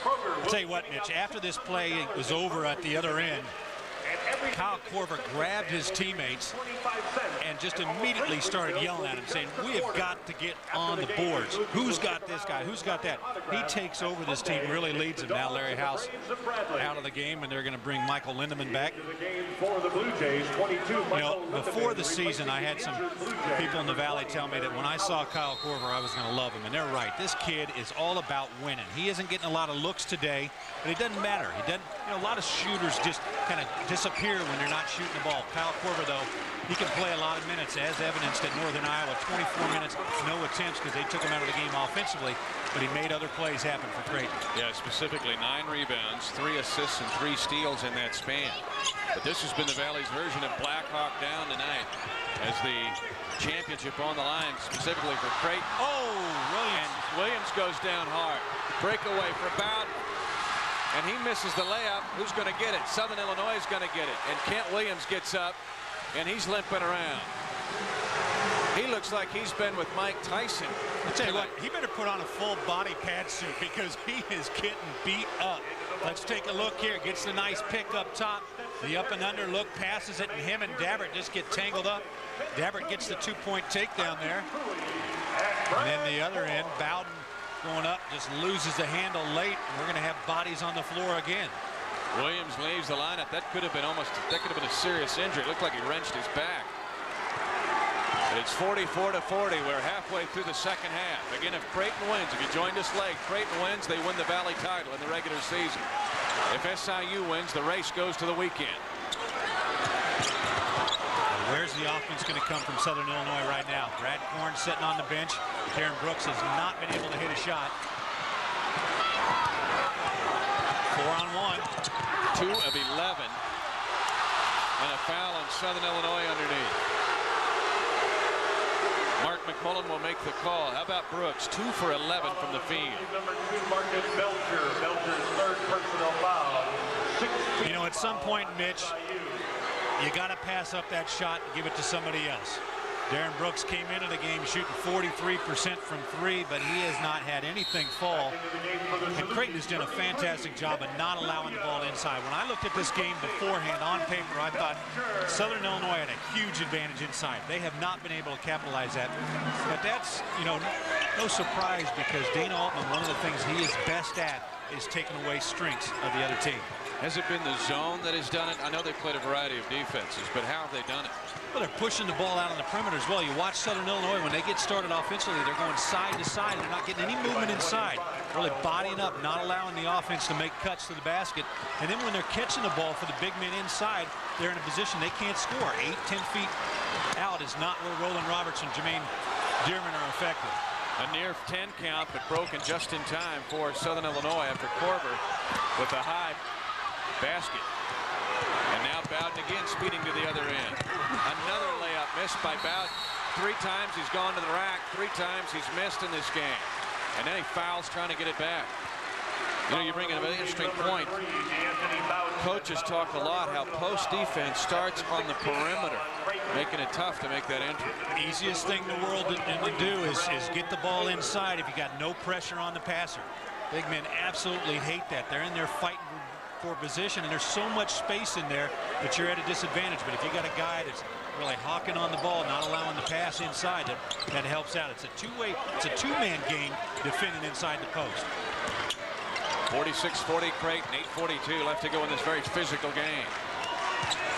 I'll tell you what, Mitch, after this play was over at the other end, Kyle Korver grabbed his teammates and just immediately started yelling at him, saying, we have got to get on the boards. Who's got this guy? Who's got that? He takes over this team, really leads them. Now Larry House out of the game, and they're going to bring Michael Lindemann back. You know, before the season, I had some people in the Valley tell me that when I saw Kyle Korver, I was going to love him, and they're right. This kid is all about winning. He isn't getting a lot of looks today, but it doesn't matter. He doesn't, you know, a lot of shooters just kind of disappear when they're not shooting the ball. Kyle Korver, though, he can play a lot of minutes, as evidenced at Northern Iowa. 24 minutes, no attempts because they took him out of the game offensively, but he made other plays happen for Creighton. Yeah, specifically 9 rebounds, 3 assists, and 3 steals in that span. But this has been the Valley's version of Black Hawk down tonight as the championship on the line, specifically for Creighton. Oh, Williams goes down hard. Breakaway for Bowden. And he misses the layup. Who's going to get it? Southern Illinois is going to get it. And Kent Williams gets up, and he's limping around. He looks like he's been with Mike Tyson. I'll tell you what, he better put on a full body pad suit because he is getting beat up. Let's take a look here. Gets the nice pick up top. The up and under look, passes it, and him and Dabbert just get tangled up. Dabbert gets the 2-point takedown there. And then the other end, Bowden going up, just loses the handle late. We're going to have bodies on the floor again. Williams leaves the lineup. That could have been a serious injury. It looked like he wrenched his back. But it's 44-40. We're halfway through the second half. Again, if Creighton wins, if you joined us late, Creighton wins, they win the Valley title in the regular season. If SIU wins, the race goes to the weekend. Where's the offense going to come from Southern Illinois right now? Brad Korn sitting on the bench. Darren Brooks has not been able to hit a shot. 4-on-1. 2 of 11. And a foul on Southern Illinois underneath. Mark McMullen will make the call. How about Brooks? 2 for 11 from the field. Number 2, Marcus Belcher. Belcher's 3rd personal foul. You know, at some point, Mitch, you got to pass up that shot and give it to somebody else. Darren Brooks came into the game shooting 43% from 3, but he has not had anything fall. And Creighton has done a fantastic job of not allowing the ball inside. When I looked at this game beforehand on paper, I thought Southern Illinois had a huge advantage inside. They have not been able to capitalize that. But that's, you know, no surprise because Dana Altman, one of the things he is best at is taking away strengths of the other team. Has it been the zone that has done it? I know they've played a variety of defenses, but how have they done it? Well, they're pushing the ball out on the perimeter as well. You watch Southern Illinois, when they get started offensively, they're going side to side. They're not getting any movement inside. Really bodying up, not allowing the offense to make cuts to the basket. And then when they're catching the ball for the big men inside, they're in a position they can't score. 8-10 feet out is not where Rolan Roberts and Jermaine Dearman are effective. A near 10 count, but broken just in time for Southern Illinois after Korver with a high basket. And now Bowden again speeding to the other end. Another layup missed by Bowden. 3 times he's gone to the rack. 3 times he's missed in this game. and then he fouls trying to get it back. You know, you bring in an interesting point. Coaches talk a lot how post defense starts on the perimeter, making it tough to make that entry. Easiest thing in the world to do is get the ball inside if you got no pressure on the passer. Big men absolutely hate that. They're in there fighting for position, and there's so much space in there that you're at a disadvantage. But if you got a guy that's really hawking on the ball, not allowing the pass inside, that helps out. It's a two-way, it's a two-man game defending inside the post. 46-40 Creighton, 8:42 left to go in this very physical game.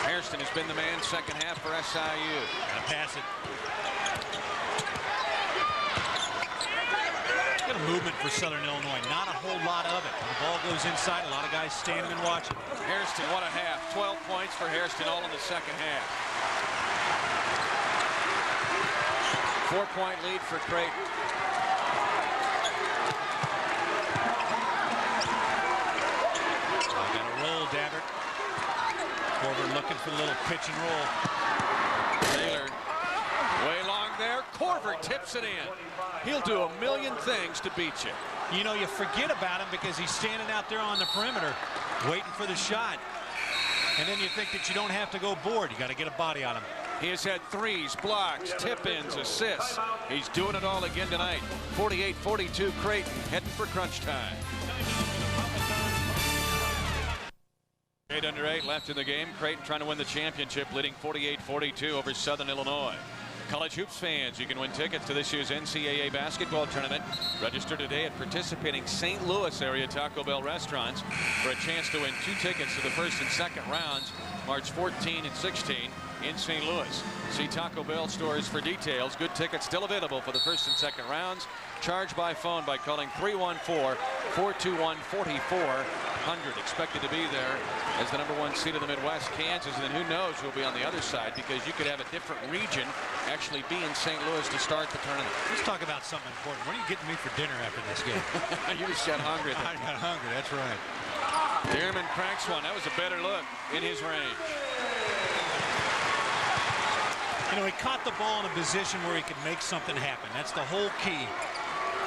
Hairston has been the man second half for SIU. Gotta pass it. Got a movement for Southern Illinois, not a whole lot of it. When the ball goes inside, a lot of guys standing and watching. Hairston, what a half. 12 points for Hairston, all in the second half. 4-point lead for Creighton. Dabbert. Korver looking for a little pitch and roll. Taylor way long there. Korver tips it in. He'll do a million things to beat you. You know, you forget about him because he's standing out there on the perimeter waiting for the shot. And then you think that you don't have to go board. You got to get a body on him. He has had threes, blocks, tip-ins, assists. He's doing it all again tonight. 48-42 Creighton heading for crunch time. 8 under 8 left in the game. Creighton trying to win the championship, leading 48-42 over Southern Illinois. College hoops fans, you can win tickets to this year's NCAA basketball tournament. Register today at participating St. Louis area Taco Bell restaurants for a chance to win 2 tickets to the first and second rounds, March 14 and 16 in St. Louis. See Taco Bell stores for details. Good tickets still available for the first and second rounds. Charge by phone by calling 314-421-4400. Expected to be there as the #1 seed in the Midwest, Kansas, and then who knows who'll be on the other side, because you could have a different region actually be in St. Louis to start the tournament. Let's talk about something important. What are you getting me for dinner after this game? You just got hungry. I got hungry, that's right. Dearman cracks one. That was a better look in his range. You know, he caught the ball in a position where he could make something happen. That's the whole key.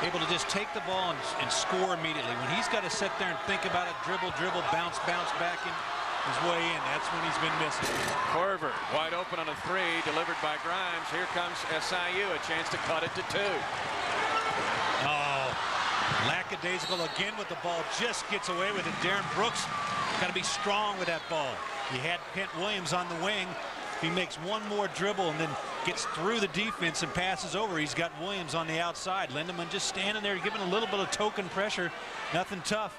Able to just take the ball and score immediately. When he's got to sit there and think about it, dribble, bounce back in his way in, that's when he's been missing. Korver wide open on a 3, delivered by Grimes. Here comes SIU, a chance to cut it to 2. Oh, lackadaisical again with the ball, just gets away with it. Darren Brooks got to be strong with that ball. He had Kent Williams on the wing. He makes one more dribble and then gets through the defense and passes over. He's got Williams on the outside. Lindemann just standing there giving a little bit of token pressure. Nothing tough.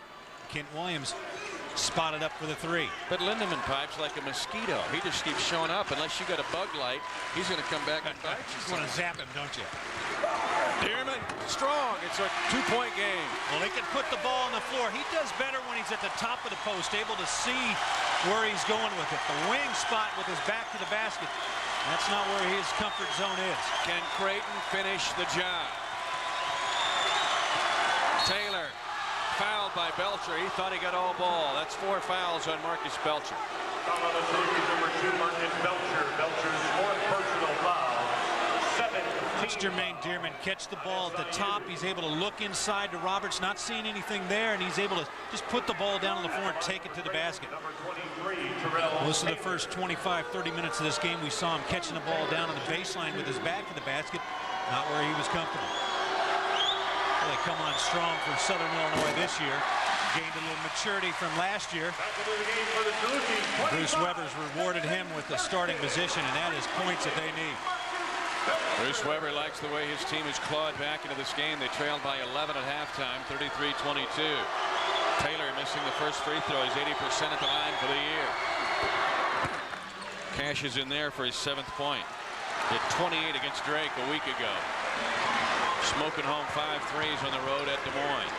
Kent Williams spotted up for the 3. But Lindemann pipes like a mosquito. He just keeps showing up. Unless you got a bug light, he's going to come back and bite you. You want to zap him, don't you? Dearman, strong. It's a 2-point game. Well, they can put the ball on the floor. He does better when he's at the top of the post, able to see where he's going with it. The wing spot with his back to the basket, that's not where his comfort zone is. Can Creighton finish the job? Taylor, fouled by Belcher. He thought he got all ball. That's 4 fouls on Marcus Belcher. Foul on the Salukis, #2, Marcus Belcher. Belcher's 4th personal foul. 7. Watch Jermaine Dearman catch the ball at the top. He's able to look inside to Roberts, not seeing anything there, and he's able to just put the ball down on the floor and take it to the basket. Most of the first 25-30 minutes of this game, we saw him catching the ball down on the baseline with his back to the basket, not where he was comfortable. Well, they come on strong for Southern Illinois this year. Gained a little maturity from last year. Bruce Weber's rewarded him with the starting position, and that is points that they need. Bruce Weber likes the way his team has clawed back into this game. They trailed by 11 at halftime, 33-22. Taylor missing the first free throw. He's 80% at the line for the year. Cash is in there for his 7th point. Hit 28 against Drake a week ago. Smoking home 5 threes on the road at Des Moines.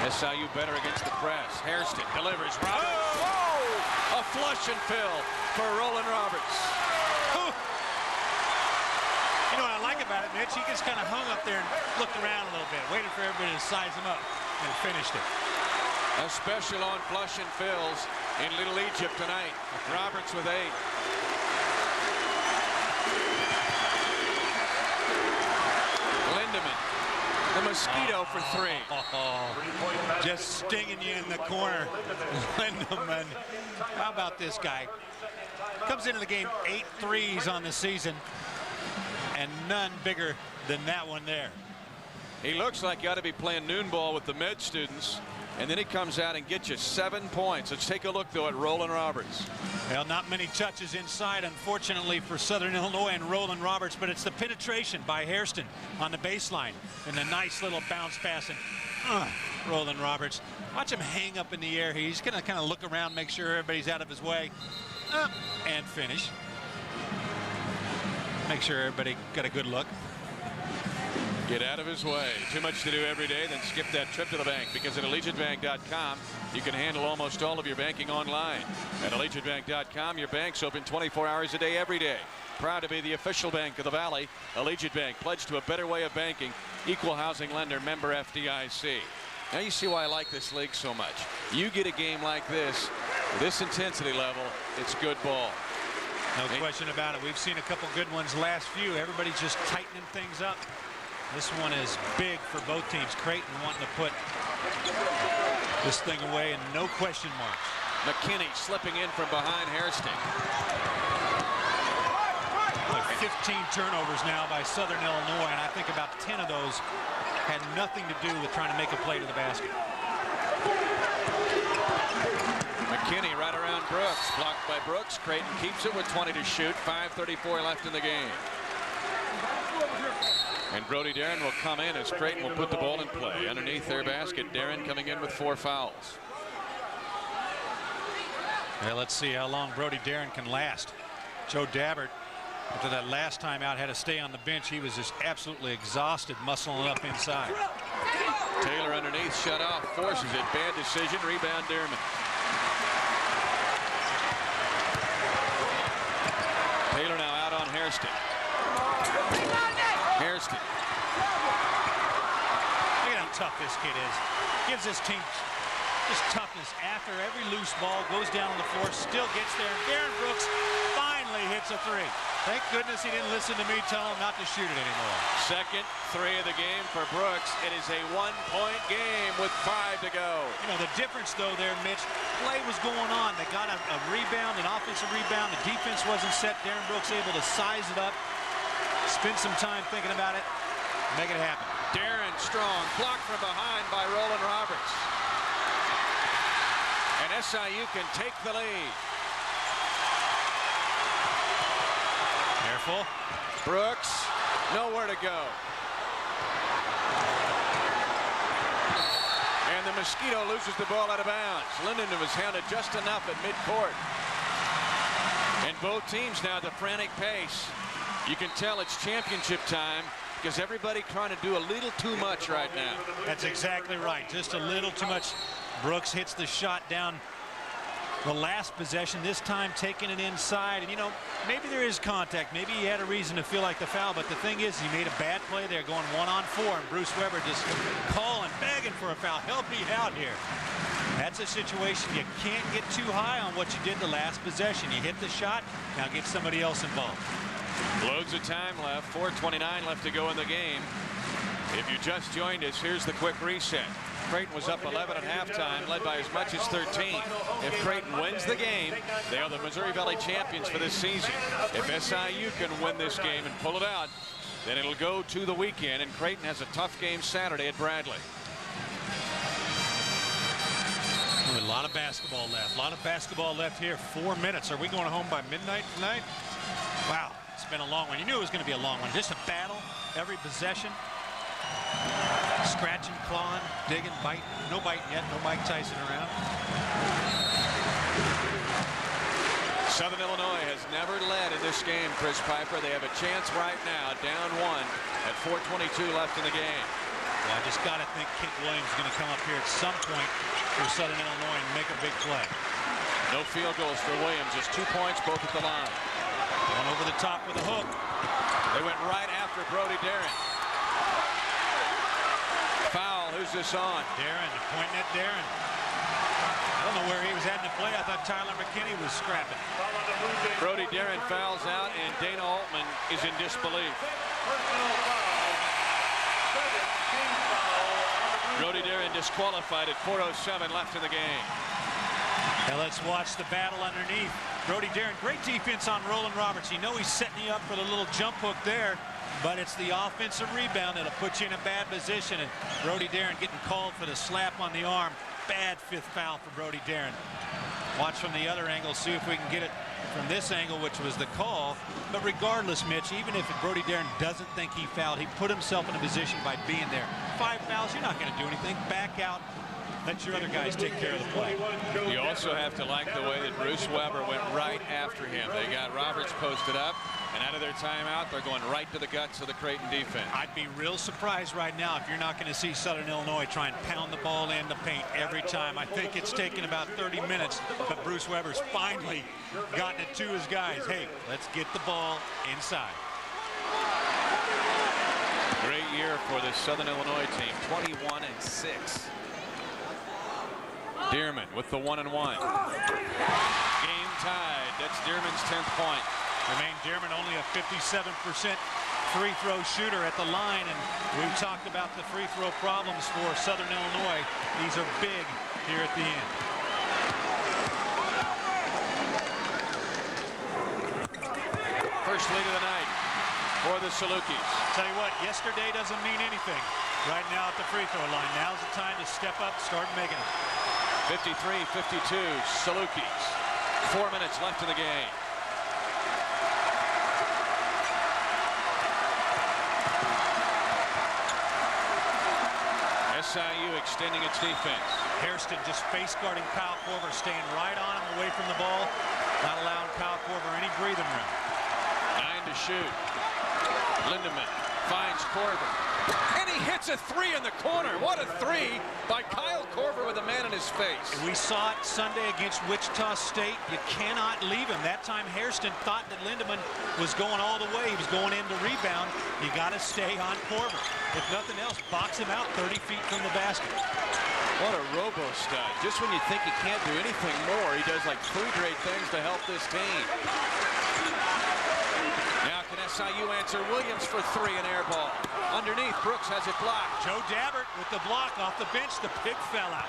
SIU better against the press. Hairston delivers. Roberts. Oh! A flush and fill for Rolan Roberts. You know what I like about it, Mitch? He just kind of hung up there and looked around a little bit, waited for everybody to size him up, and finished it. A special on flush and fills in Little Egypt tonight. Roberts with 8. The mosquito for 3. Just stinging you in the corner. Lindemann. How about this guy? Comes into the game 8 threes on the season, and none bigger than that one there. He looks like he ought to be playing noon ball with the med students, and then he comes out and gets you 7 points. Let's take a look, though, at Rolan Roberts. Well, not many touches inside, unfortunately, for Southern Illinois and Rolan Roberts, but it's the penetration by Hairston on the baseline and a nice little bounce pass. And Rolan Roberts, watch him hang up in the air. He's going to kind of look around, make sure everybody's out of his way, and finish. Make sure everybody got a good look. Get out of his way. Too much to do every day, then skip that trip to the bank, because at allegiancebank.com you can handle almost all of your banking online. At allegiancebank.com, your bank's open 24 hours a day, every day. Proud to be the official bank of the Valley. Allegiant Bank, pledged to a better way of banking. Equal housing lender, member FDIC. Now you see why I like this league so much. You get a game like this intensity level, it's good ball. No question about it. We've seen a couple good ones last few. Everybody's just tightening things up. This one is big for both teams. Creighton wanting to put this thing away, and no question marks. McKinney slipping in from behind Hairston. Like 15 turnovers now by Southern Illinois, and I think about 10 of those had nothing to do with trying to make a play to the basket. McKinney right around Brooks. Blocked by Brooks. Creighton keeps it with 20 to shoot. 5:34 left in the game. And Brody Darren will come in as Creighton will put the ball in play underneath their basket. Darren coming in with 4 fouls. Well, let's see how long Brody Darren can last. Joe Dabbert, after that last time out, had to stay on the bench. He was just absolutely exhausted, muscling up inside. Taylor underneath, shut off, forces it. Bad decision. Rebound, Dearman. Taylor now out on Hairston. Hairston. Look at how tough this kid is. Gives this team just toughness after every loose ball, goes down on the floor, still gets there. Darren Brooks finally hits a 3. Thank goodness he didn't listen to me tell him not to shoot it anymore. Second 3 of the game for Brooks. It is a 1-point game with 5 to go. You know, the difference, though, there, Mitch, play was going on. They got a rebound, an offensive rebound. The defense wasn't set. Darren Brooks able to size it up, spend some time thinking about it, make it happen. Darren strong, blocked from behind by Rolan Roberts. And SIU can take the lead. Careful. Brooks, nowhere to go. And the Mosquito loses the ball out of bounds. Linden was hounded just enough at midcourt. And both teams now at the frantic pace. You can tell it's championship time because everybody trying to do a little too much right now. That's exactly right. Just a little too much. Brooks hits the shot down the last possession, this time taking it inside. And, you know, maybe there is contact. Maybe he had a reason to feel like the foul. But the thing is, he made a bad play there going 1-on-4. And Bruce Weber just calling, begging for a foul. Help me out here. That's a situation you can't get too high on what you did the last possession. You hit the shot, now get somebody else involved. Loads of time left. 4:29 left to go in the game. If you just joined us, here's the quick reset. Creighton was up 11 at halftime, led by as much as 13. If Creighton wins the game, they are the Missouri Valley champions for this season. If SIU can win this game and pull it out, then it'll go to the weekend, and Creighton has a tough game Saturday at Bradley. A lot of basketball left. A lot of basketball left here. 4 minutes. Are we going home by midnight tonight? Wow, it's been a long one. You knew it was going to be a long one. Just a battle every possession. Scratching, clawing, digging, biting. No biting yet. No Mike Tyson around. Southern Illinois has never led in this game, Chris Piper. They have a chance right now, down 1 at 4:22 left in the game. Well, I just got to think Kent Williams is going to come up here at some point for Southern Illinois and make a big play. No field goals for Williams. Just 2 points, both at the line. One over the top with a hook. They went right after Brody Darren. Foul. Who's this on? Darren, pointing at Darren. I don't know where he was having to play. I thought Tyler McKinney was scrapping. Brody Darren fouls out, and Dana Altman is in disbelief. disqualified at 4:07 left in the game. Now let's watch the battle underneath. Brody Darren, great defense on Rolan Roberts. You know he's setting you up for the little jump hook there, but it's the offensive rebound that'll put you in a bad position. And Brody Darren getting called for the slap on the arm. Bad 5th foul for Brody Darren. Watch from the other angle, see if we can get it from this angle, which was the call. But regardless, Mitch, even if Brody Darren doesn't think he fouled, he put himself in a position by being there. 5 fouls, you're not going to do anything. Back out. Let your other guys take care of the play. You also have to like the way that Bruce Weber went right after him. They got Roberts posted up, and out of their timeout, they're going right to the guts of the Creighton defense. I'd be real surprised right now if you're not going to see Southern Illinois try and pound the ball in the paint every time. I think it's taken about 30 minutes, but Bruce Weber's finally gotten it to his guys. Hey, let's get the ball inside. Great year for the Southern Illinois team, 21-6. Dearman with the 1-and-1. Game tied. That's Dearman's 10th point. Jermaine Dearman only a 57% free throw shooter at the line, and we've talked about the free throw problems for Southern Illinois. These are big here at the end. First lead of the night for the Salukis. Tell you what, yesterday doesn't mean anything right now at the free throw line. Now's the time to step up, start making it. 53-52, Salukis. 4 minutes left in the game. SIU extending its defense. Hairston just face guarding Kyle Korver, staying right on him away from the ball, not allowing Kyle Korver any breathing room. 9 to shoot. Lindemann finds Korver, and he hits a 3 in the corner. What a 3 by Kyle Korver with a man in his face. We saw it Sunday against Wichita State. You cannot leave him. That time Hairston thought that Lindemann was going all the way. He was going in to rebound. You got to stay on Korver. If nothing else, box him out 30 feet from the basket. What a robo-stud. Just when you think he can't do anything more, he does like 3 great things to help this team. Now can SIU answer Williams for 3, an air ball. Underneath, Brooks has it blocked. Joe Dabbert with the block off the bench. The pick fell out.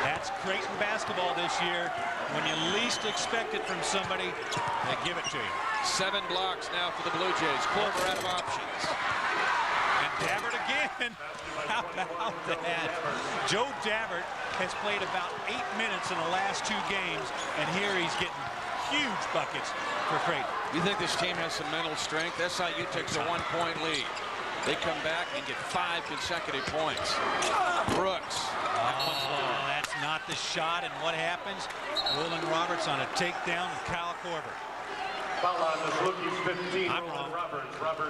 That's Creighton basketball this year. When you least expect it from somebody, they give it to you. 7 blocks now for the Blue Jays. Korver out of options. And Dabbert again. How about that? Joe Dabbert has played about 8 minutes in the last 2 games, and here he's getting huge buckets for Creighton. You think this team has some mental strength? SIU takes a 1-point lead. They come back and get 5 consecutive points. Brooks. Oh, that's not the shot, and what happens? Rolan Roberts on a takedown with Kyle Korver. Foul on the Salukis 15. I'm wrong.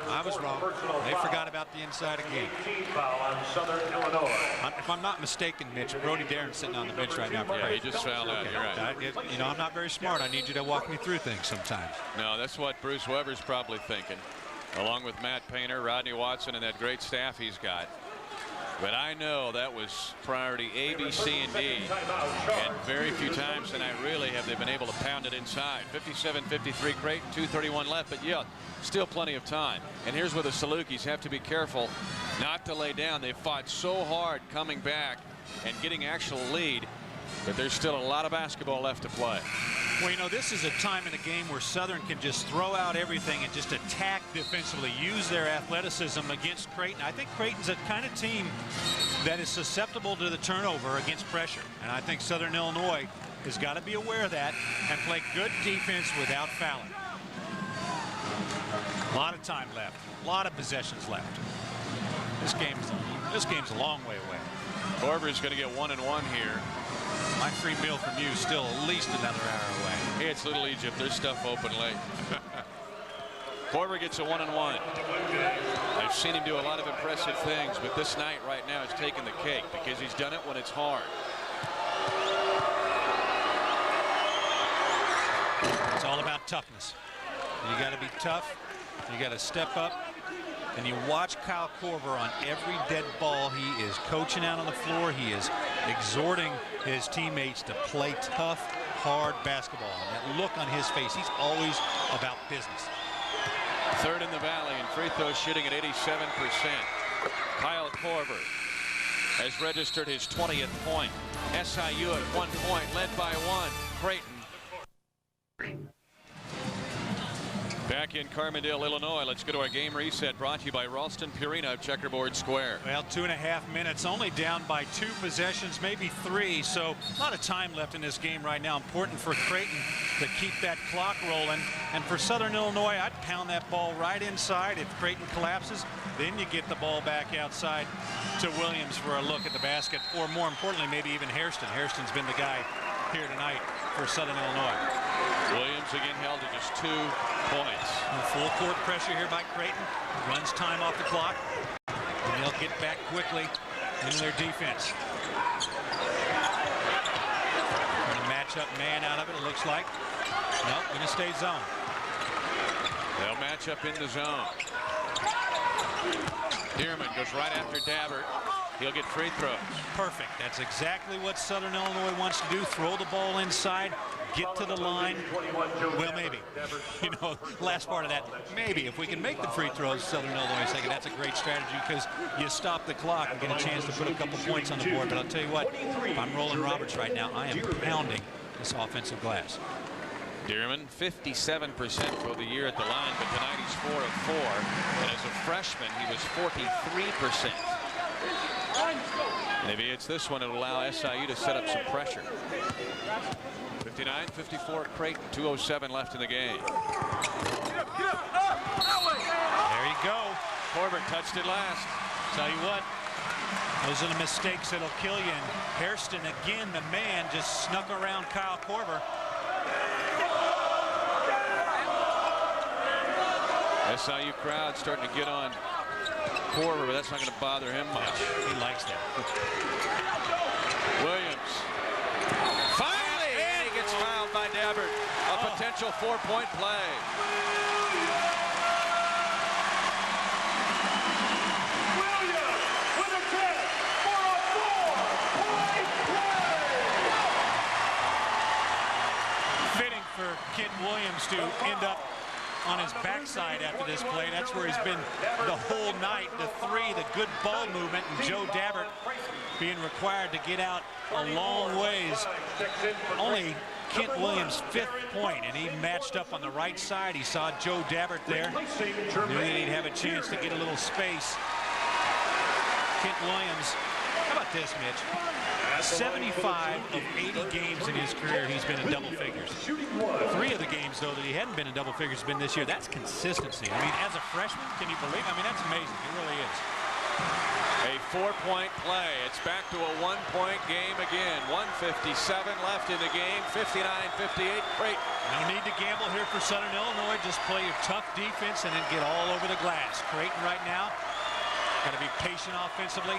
I was wrong. They forgot about the inside again. 18 foul on Southern Illinois. If I'm not mistaken, Mitch, Brody Darren's sitting on the bench right now. Yeah, he just fouled out. You're right. You know, I'm not very smart. I need you to walk me through things sometimes. No, that's what Bruce Weber's probably thinking, along with Matt Painter, Rodney Watson, and that great staff he's got. But I know that was priority A, B, C, and D. And very few times tonight really have they been able to pound it inside. 57-53 Creighton, 2:31 left, but yeah, still plenty of time. And here's where the Salukis have to be careful not to lay down. They've fought so hard coming back and getting actual lead, but there's still a lot of basketball left to play. Well, you know, this is a time in the game where Southern can just throw out everything and just attack defensively, use their athleticism against Creighton. I think Creighton's a kind of team that is susceptible to the turnover against pressure. And I think Southern Illinois has got to be aware of that and play good defense without fouling. A lot of time left, a lot of possessions left. This game's a long way away. Korver's going to get 1-and-1 here. My free meal from you is still at least another hour away. Hey, it's Little Egypt. There's stuff open late. Korver gets a 1-and-1. I've seen him do a lot of impressive things, but this night right now is taking the cake because he's done it when it's hard. It's all about toughness. You got to be tough. You got to step up. And you watch Kyle Korver on every dead ball. He is coaching out on the floor. He is exhorting his teammates to play tough, hard basketball. And that look on his face, he's always about business. Third in the Valley in free throw shooting at 87%. Kyle Korver. has registered his 20th point. SIU at 1 point, led by 1. Creighton. Back in Carbondale, Illinois. Let's go to our game reset, brought to you by Ralston Purina of Checkerboard Square. Well, 2.5 minutes, only down by 2 possessions, maybe 3. So a lot of time left in this game right now. Important for Creighton to keep that clock rolling. And for Southern Illinois, I'd pound that ball right inside. If Creighton collapses, then you get the ball back outside to Williams for a look at the basket. Or more importantly, maybe even Hairston. Hairston's been the guy here tonight for Southern Illinois. Williams again held to just 2 points. Full court pressure here by Creighton. Runs time off the clock. And they'll get back quickly into their defense. Going to match up man out of it, it looks like. Nope, going to stay zone. They'll match up in the zone. Dearman goes right after Dabbert. He'll get free throws. Perfect. That's exactly what Southern Illinois wants to do. Throw the ball inside, get to the line. Well, maybe. You know, last part of that, maybe. If we can make the free throws, Southern Illinois is thinking that's a great strategy because you stop the clock and get a chance to put a couple points on the board. But I'll tell you what, if I'm Rolan Roberts right now, I am pounding this offensive glass. Dearman, 57% for the year at the line, but tonight he's 4 of 4. And as a freshman, he was 43%. Maybe it's this one. It'll allow SIU to set up some pressure. 59-54 Creighton, 2:07 left in the game. There you go. Corbett touched it last. Tell you what, those are the mistakes that'll kill you. And Hairston, again, the man, just snuck around Kyle Korver. SIU crowd starting to get on Korver, but that's not going to bother him much. He likes that. Williams. Finally! And he gets fouled by Dabbert. A potential 4-point play. Williams with a 10 for a 4-point play. Fitting for Kent Williams to end up on his backside after this play. That's where he's been the whole night. The 3, the good ball movement, and Joe Dabbert being required to get out a long ways. Only Kent Williams' 5th point, and he matched up on the right side. He saw Joe Dabbert there. Knew that he'd have a chance to get a little space. Kent Williams, how about this, Mitch? 75 of 80 games in his career he's been in double figures. 3 of the games, though, that he hadn't been in double figures have been this year. That's consistency. I mean, as a freshman, can you believe? I mean, that's amazing. It really is. A 4-point play. It's back to a 1-point game again. 1:57 left in the game. 59-58 Creighton. No need to gamble here for Southern Illinois. Just play your tough defense and then get all over the glass. Creighton right now got to be patient offensively.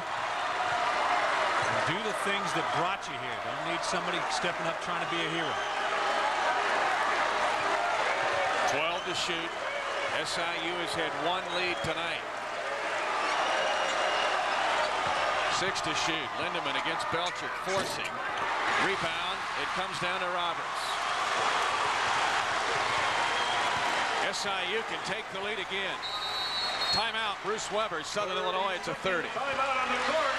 Do the things that brought you here. Don't need somebody stepping up trying to be a hero. 12 to shoot. SIU has had 1 lead tonight. 6 to shoot. Lindemann against Belcher, forcing. Rebound. It comes down to Roberts. SIU can take the lead again. Timeout. Bruce Weber, Southern Illinois. It's a 30. Timeout on the court.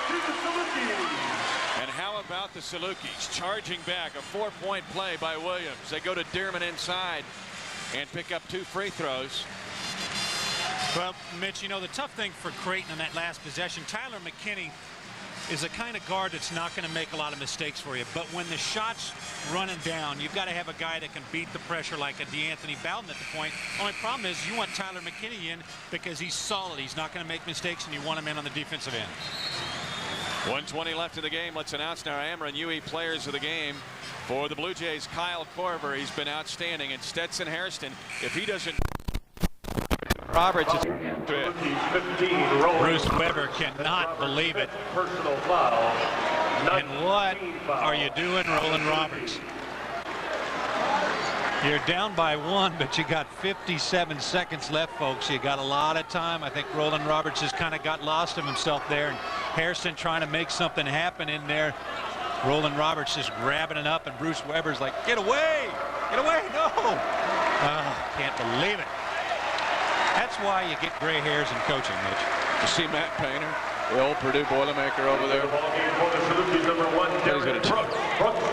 To the Salukis. And how about the Salukis charging back? A 4-point play by Williams. They go to Dearman inside and pick up 2 free throws. Well, Mitch, you know, the tough thing for Creighton in that last possession, Tyler McKinney is a kind of guard that's not going to make a lot of mistakes for you. But when the shot's running down, you've got to have a guy that can beat the pressure like a DeAnthony Bowden at the point. Only problem is you want Tyler McKinney in because he's solid. He's not going to make mistakes, and you want him in on the defensive end. 1:20 left in the game. Let's announce now our Ameren UE players of the game. For the Blue Jays, Kyle Korver, he's been outstanding. And Stetson Hairston, if he doesn't... Roberts is... Bruce Weber cannot believe it. Personal foul. And what are you doing, Rolan Roberts? You're down by 1, but you got 57 seconds left, folks. You got a lot of time. I think Rolan Roberts just kind of got lost of himself there. And Hairston trying to make something happen in there. Rolan Roberts just grabbing it up, and Bruce Weber's like, get away! Get away! No! Can't believe it. That's why you get gray hairs in coaching, Mitch. You see Matt Painter? The old Purdue Boilermaker over there. He's going to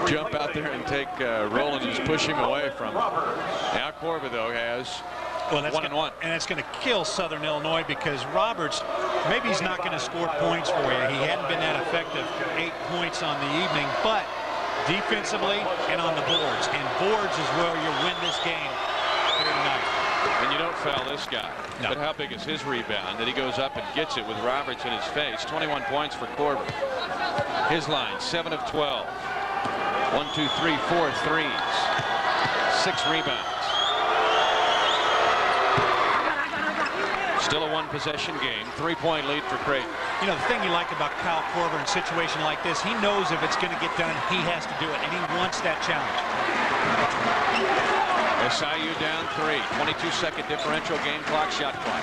jump out there and take Roland, just push him away from him. Now Korver, though, has 1-1. And that's going to kill Southern Illinois because Roberts, maybe he's not going to score points for you. He hadn't been that effective. 8 points on the evening, but defensively and on the boards. And boards is where you win this game here tonight. And you don't foul this guy. No. But how big is his rebound that he goes up and gets it with Roberts in his face? 21 points for Korver. His line, 7 of 12. 1, 2, 3, 4 threes. 6 rebounds. Still a one-possession game. 3-point lead for Creighton. You know, the thing you like about Kyle Korver in a situation like this, he knows if it's going to get done, he has to do it, and he wants that challenge. SIU down 3. 22-second differential game clock, shot clock.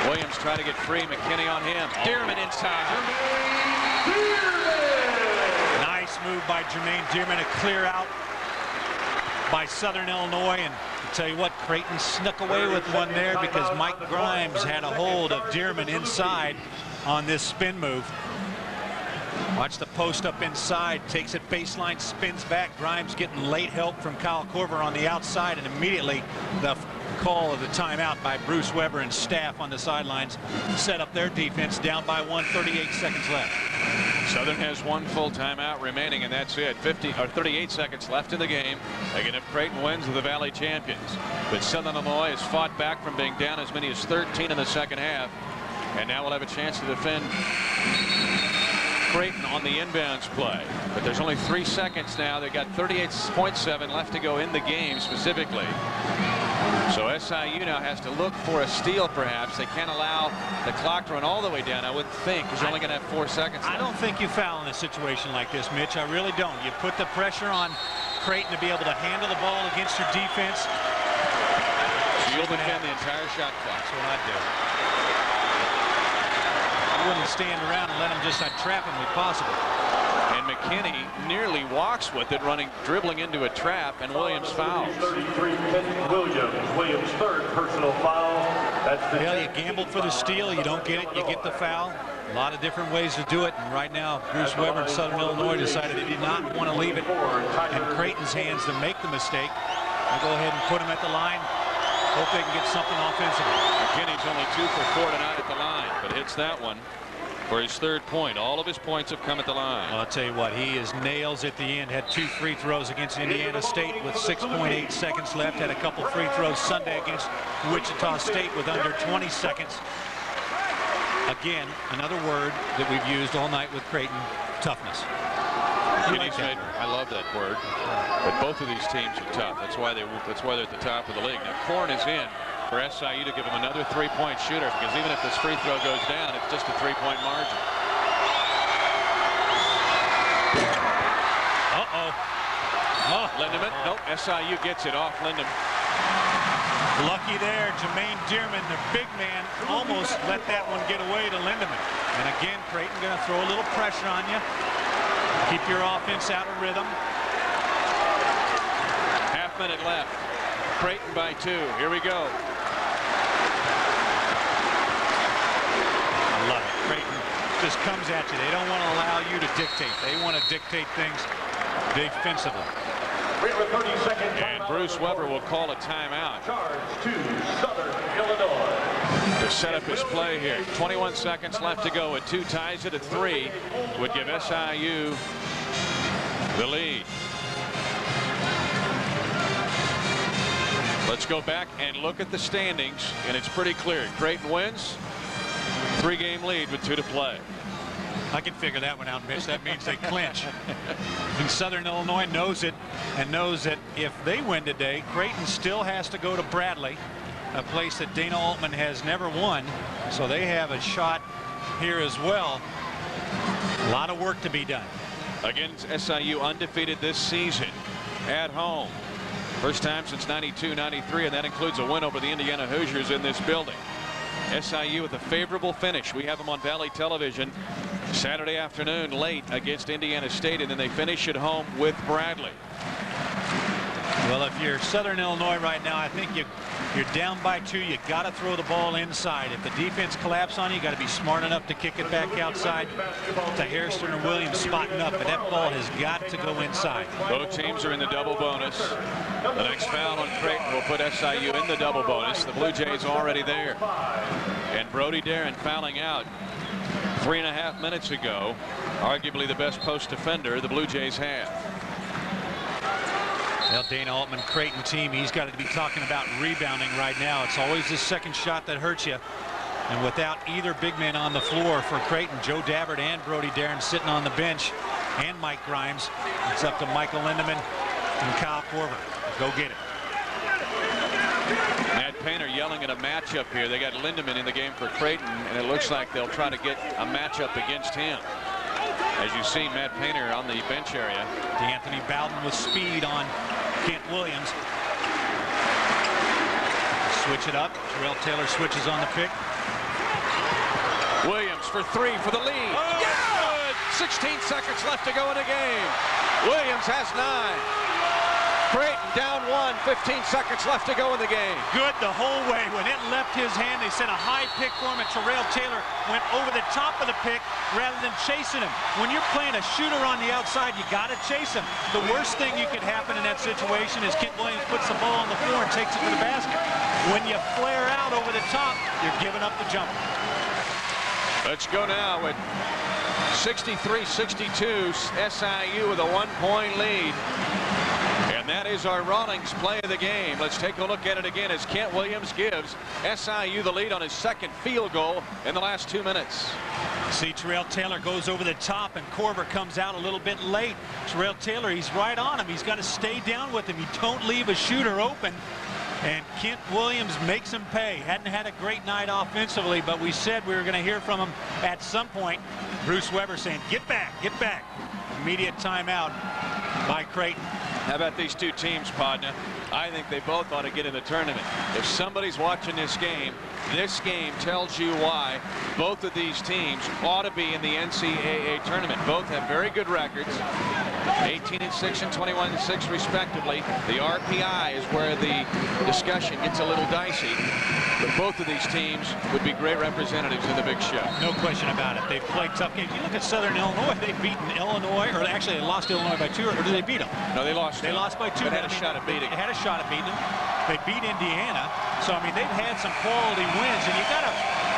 Williams trying to get free. McKinney on him. Dearman inside. Nice move by Jermaine Dearman to clear out by Southern Illinois. And I'll tell you what, Creighton snuck away with one there because Mike Grimes had a hold of Dearman inside on this spin move. Watch the post up inside, takes it baseline, spins back. Grimes getting late help from Kyle Korver on the outside, and immediately the call of the timeout by Bruce Weber and staff on the sidelines set up their defense. Down by 1, 38 seconds left. Southern has one full timeout remaining, and that's it. 38 seconds left in the game. Again, if Creighton wins, the Valley champions. But Southern Illinois has fought back from being down as many as 13 in the second half, and now will have a chance to defend Creighton on the inbounds play. But there's only 3 seconds now. They got 38.7 left to go in the game specifically. So SIU now has to look for a steal, perhaps. They can't allow the clock to run all the way down, I would think, because you're only going to have 4 seconds left. I don't think you foul in a situation like this, Mitch. I really don't. You put the pressure on Creighton to be able to handle the ball against your defense. So you'll defend the entire shot clock. That's what I'd do. I wouldn't stand around and let them just trap him if possible. And McKinney nearly walks with it, dribbling into a trap, and Williams fouls. 33, Williams third personal foul. That's the you gambled for the steal, you don't get it, you get the foul. A lot of different ways to do it, and right now Bruce Weber and Southern Illinois decided they did not want to leave it in Creighton's hands to make the mistake. They'll go ahead and put him at the line. Hope they can get something offensively. McKinney's only 2 for 4 tonight at the line, but hits that one for his 3rd point. All of his points have come at the line. Well, I'll tell you what, he is nails at the end. Had 2 free throws against Indiana State with 6.8 seconds left. Had a couple free throws Sunday against Wichita State with under 20 seconds. Again, another word that we've used all night with Creighton, toughness. I love that word. But both of these teams are tough. That's why they're at the top of the league. Now Korn is in for SIU to give him another 3-point shooter, because even if this free throw goes down, it's just a 3-point margin. Oh, Lindemann. Nope, SIU gets it off Lindemann. Lucky there, Jermaine Dearman, the big man, almost let that one get away to Lindemann. And again, Creighton going to throw a little pressure on you. Keep your offense out of rhythm. Half minute left. Creighton by 2. Here we go. I love it. Creighton just comes at you. They don't want to allow you to dictate. They want to dictate things defensively. And Bruce Weber will call a timeout to set up his play here. 21 seconds left to go. With 2 ties it at 3 would give SIU the lead. Let's go back and look at the standings, and it's pretty clear. Creighton wins, 3-game lead with 2 to play. I can figure that one out, Mitch. That means they clinch. And Southern Illinois knows it, and knows that if they win today, Creighton still has to go to Bradley, a place that Dana Altman has never won. So they have a shot here as well. A lot of work to be done. Against SIU, undefeated this season at home. First time since 92-93, and that includes a win over the Indiana Hoosiers in this building. SIU with a favorable finish. We have them on Valley Television Saturday afternoon late against Indiana State, and then they finish at home with Bradley. Well, if you're Southern Illinois right now, I think you You're down by 2. You got to throw the ball inside. If the defense collapse on you, you got to be smart enough to kick it back outside to Hairston or Williams spotting up. But that ball has got to go inside. Both teams are in the double bonus. The next foul on Creighton will put SIU in the double bonus. The Blue Jays already there. And Brody Darren fouling out 3.5 minutes ago. Arguably the best post defender the Blue Jays have. Well, Dana Altman, Creighton team, he's got to be talking about rebounding right now. It's always the second shot that hurts you. And without either big man on the floor for Creighton, Joe Dabbert and Brody Darren sitting on the bench, and Mike Grimes, it's up to Michael Lindemann and Kyle Korver. Go get it. Matt Painter yelling at a matchup here. They got Lindemann in the game for Creighton, and it looks like they'll try to get a matchup against him. As you see, Matt Painter on the bench area. D'Anthony Bowden with speed on Kent Williams. Switch it up. Terrell Taylor switches on the pick. Williams for 3 for the lead. Oh, good! 16 seconds left to go in the game. Williams has 9. Creighton down 1, 15 seconds left to go in the game. Good the whole way. When it left his hand, they sent a high pick for him, and Terrell Taylor went over the top of the pick rather than chasing him. When you're playing a shooter on the outside, you got to chase him. The worst thing you could happen in that situation is Kent Williams puts the ball on the floor and takes it to the basket. When you flare out over the top, you're giving up the jumper. Let's go now with 63-62, SIU with a 1-point lead. And that is our Rawlings play of the game. Let's take a look at it again as Kent Williams gives SIU the lead on his second field goal in the last 2 minutes. See, Terrell Taylor goes over the top, and Korver comes out a little bit late. Terrell Taylor, he's right on him. He's got to stay down with him. You don't leave a shooter open. And Kent Williams makes him pay. Hadn't had a great night offensively, but we said we were going to hear from him at some point. Bruce Weber saying, get back, get back. Immediate timeout by Creighton. How about these two teams, Podna? I think they both ought to get in the tournament. If somebody's watching this game tells you why both of these teams ought to be in the NCAA tournament. Both have very good records, 18-6 and 21-6 respectively. The RPI is where the discussion gets a little dicey. But both of these teams would be great representatives in the big show. No question about it. They've played tough games. You look at Southern Illinois, they've beaten Illinois, or actually they lost Illinois by 2, or did they beat them? No, they lost. They lost by 2. They had a shot at beating. They had a shot at beating them. They beat Indiana. So, I mean, they've had some quality wins, and you got to,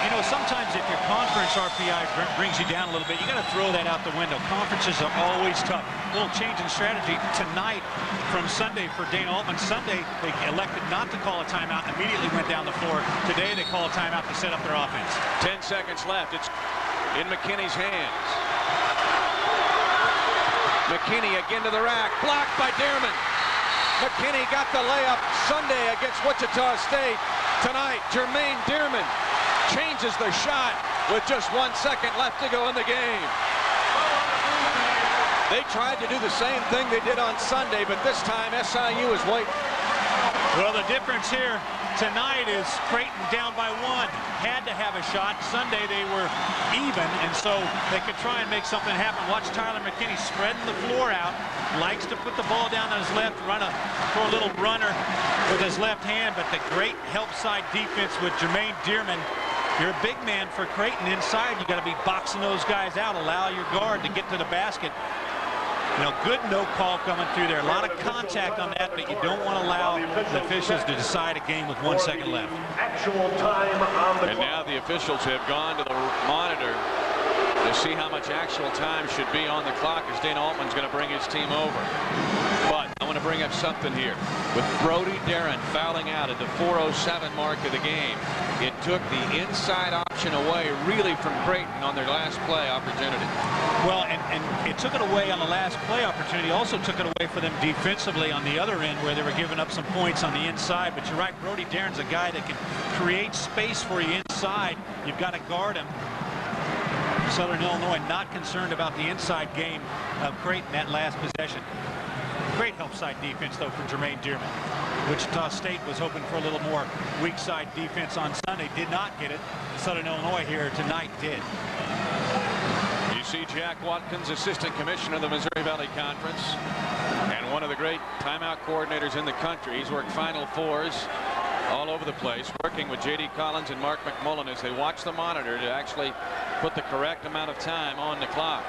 you know, sometimes if your conference RPI brings you down a little bit, you got to throw that out the window. Conferences are always tough. A little change in strategy tonight from Sunday for Dana Altman. Sunday, they elected not to call a timeout and immediately went down the floor. Today, they call a timeout to set up their offense. 10 seconds left. It's in McKinney's hands. McKinney again to the rack. Blocked by Dearman. McKinney got the layup Sunday against Wichita State. Tonight, Jermaine Dearman changes the shot with just 1 second left to go in the game. They tried to do the same thing they did on Sunday, but this time SIU is waiting. Well, the difference here tonight is Creighton down by 1. Had to have a shot. Sunday they were even, and so they could try and make something happen. Watch Tyler McKinney spreading the floor out. Likes to put the ball down on his left, throw a little runner with his left hand, but the great help side defense with Jermaine Dearman. You're a big man for Creighton inside. You got to be boxing those guys out. Allow your guard to get to the basket. You know, good no call coming through there. A lot of contact on that, but you don't want to allow the officials to decide a game with 1 second left. And now the officials have gone to the monitor to see how much actual time should be on the clock as Dana Altman's going to bring his team over. But I want to bring up something here. With Brody Darren fouling out at the 4:07 mark of the game, it took the inside option away really from Creighton on their last play opportunity. Well, and it took it away on the last play opportunity. Also took it away for them defensively on the other end where they were giving up some points on the inside. But you're right, Brody Darren's a guy that can create space for you inside. You've got to guard him. Southern Illinois not concerned about the inside game of Creighton that last possession. Great help side defense, though, from Jermaine Dearman. Wichita State was hoping for a little more weak side defense on Sunday. Did not get it. Southern Illinois here tonight did. You see Jack Watkins, assistant commissioner of the Missouri Valley Conference, and one of the great timeout coordinators in the country. He's worked Final Fours all over the place, working with J.D. Collins and Mark McMullen as they watch the monitor to actually put the correct amount of time on the clock.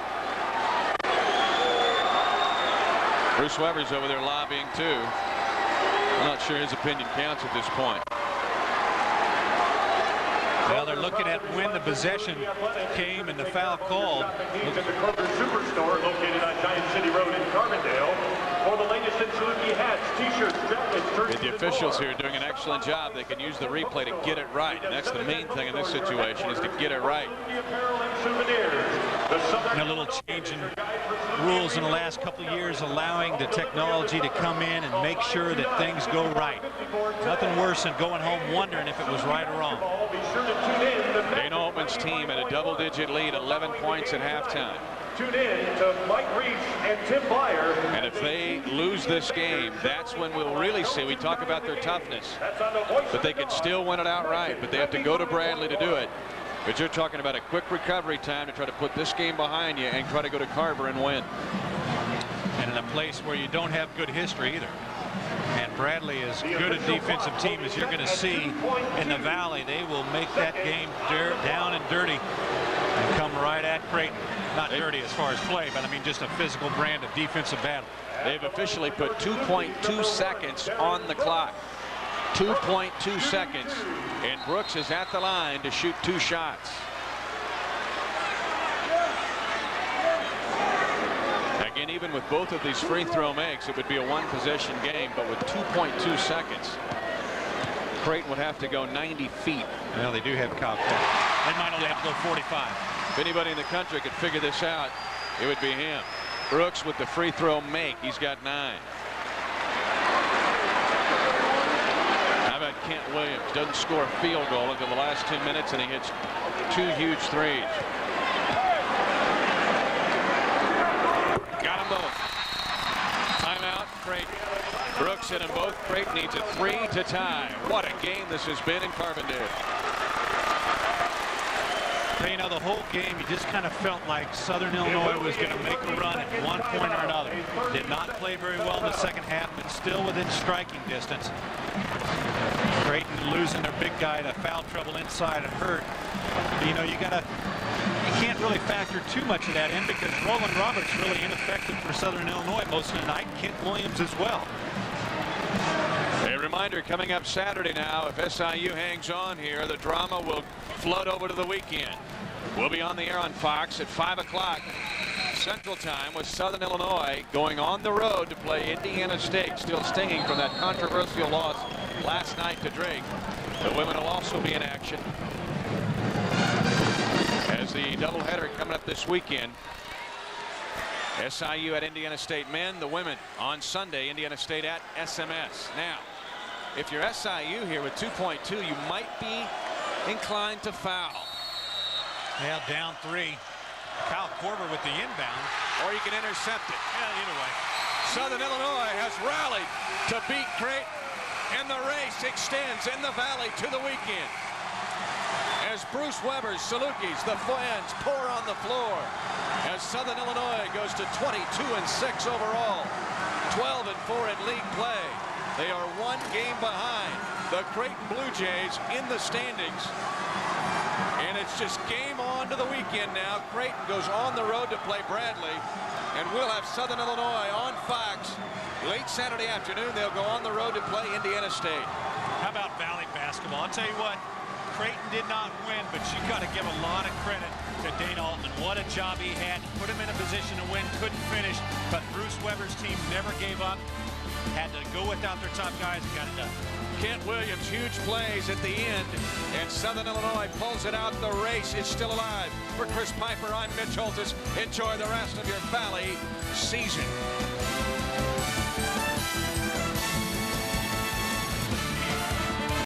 Bruce Weber's over there lobbying too. I'm not sure his opinion counts at this point. Well, they're looking at when the possession came and the foul called. At the Kroger Superstore located on Giant City Road in Carbondale. For the latest in Saluki hats, t-shirts, jackets, The officials here are doing an excellent job. They can use the replay to get it right, and that's the main thing in this situation, is to get it right. And a little change in rules in the last couple of years, allowing the technology to come in and make sure that things go right. Nothing worse than going home wondering if it was right or wrong. Dana Altman's team at a double-digit lead, 11 points at halftime. Tune in to Mike Reese and Tim Byer. And if they lose this game, that's when we'll really see. We talk about their toughness, but they can still win it outright. But they have to go to Bradley to do it. But you're talking about a quick recovery time to try to put this game behind you and try to go to Carver and win. And in a place where you don't have good history either. And Bradley is good a defensive team as you're going to see in the Valley. They will make that game down and dirty and come right at Creighton. Not dirty as far as play, but I mean just a physical brand of defensive battle. They've officially put 2.2 seconds on the clock. 2.2 seconds. And Brooks is at the line to shoot 2 shots. Again, even with both of these free throw makes, it would be a one-possession game, but with 2.2 seconds, Creighton would have to go 90 feet. Well, they do have Kyle Korn. They might only have to go 45. If anybody in the country could figure this out, it would be him. Brooks with the free throw make. He's got 9. How about Kent Williams? Doesn't score a field goal until the last 2 minutes, and he hits 2 huge threes. Got them both. Timeout, Creighton. Brooks hit them both. Creighton needs a 3 to tie. What a game this has been in Carbondale. You know, the whole game, you just kind of felt like Southern Illinois was going to make a run at one point or another. Did not play very well in the second half, but still within striking distance. Creighton losing their big guy to foul trouble inside and hurt. You know, you can't really factor too much of that in because Rolan Roberts really ineffective for Southern Illinois most of the night. Kent Williams as well. A reminder coming up Saturday now, if SIU hangs on here, the drama will flood over to the weekend. We'll be on the air on Fox at 5 o'clock Central Time with Southern Illinois going on the road to play Indiana State, still stinging from that controversial loss last night to Drake. The women will also be in action as the doubleheader coming up this weekend. SIU at Indiana State men, the women on Sunday, Indiana State at SMS. Now, if you're SIU here with 2.2, you might be inclined to foul. Yeah, down 3. Kyle Korver with the inbound. Or you can intercept it. Yeah, either way. Southern Illinois has rallied to beat Creighton, and the race extends in the Valley to the weekend. As Bruce Weber's Salukis, the fans pour on the floor. As Southern Illinois goes to 22-6 overall, 12-4 in league play. They are 1 game behind the Creighton Blue Jays in the standings. And it's just game on to the weekend now. Creighton goes on the road to play Bradley. And we'll have Southern Illinois on Fox late Saturday afternoon. They'll go on the road to play Indiana State. How about Valley basketball? I'll tell you what, Creighton did not win, but you got to give a lot of credit to Dana Altman. What a job he had. Put him in a position to win, couldn't finish, but Bruce Weber's team never gave up. Had to go without their top guys and got it done. Kent Williams, huge plays at the end, and Southern Illinois pulls it out. The race is still alive. For Chris Piper, I'm Mitch Holtis. Enjoy the rest of your Valley season.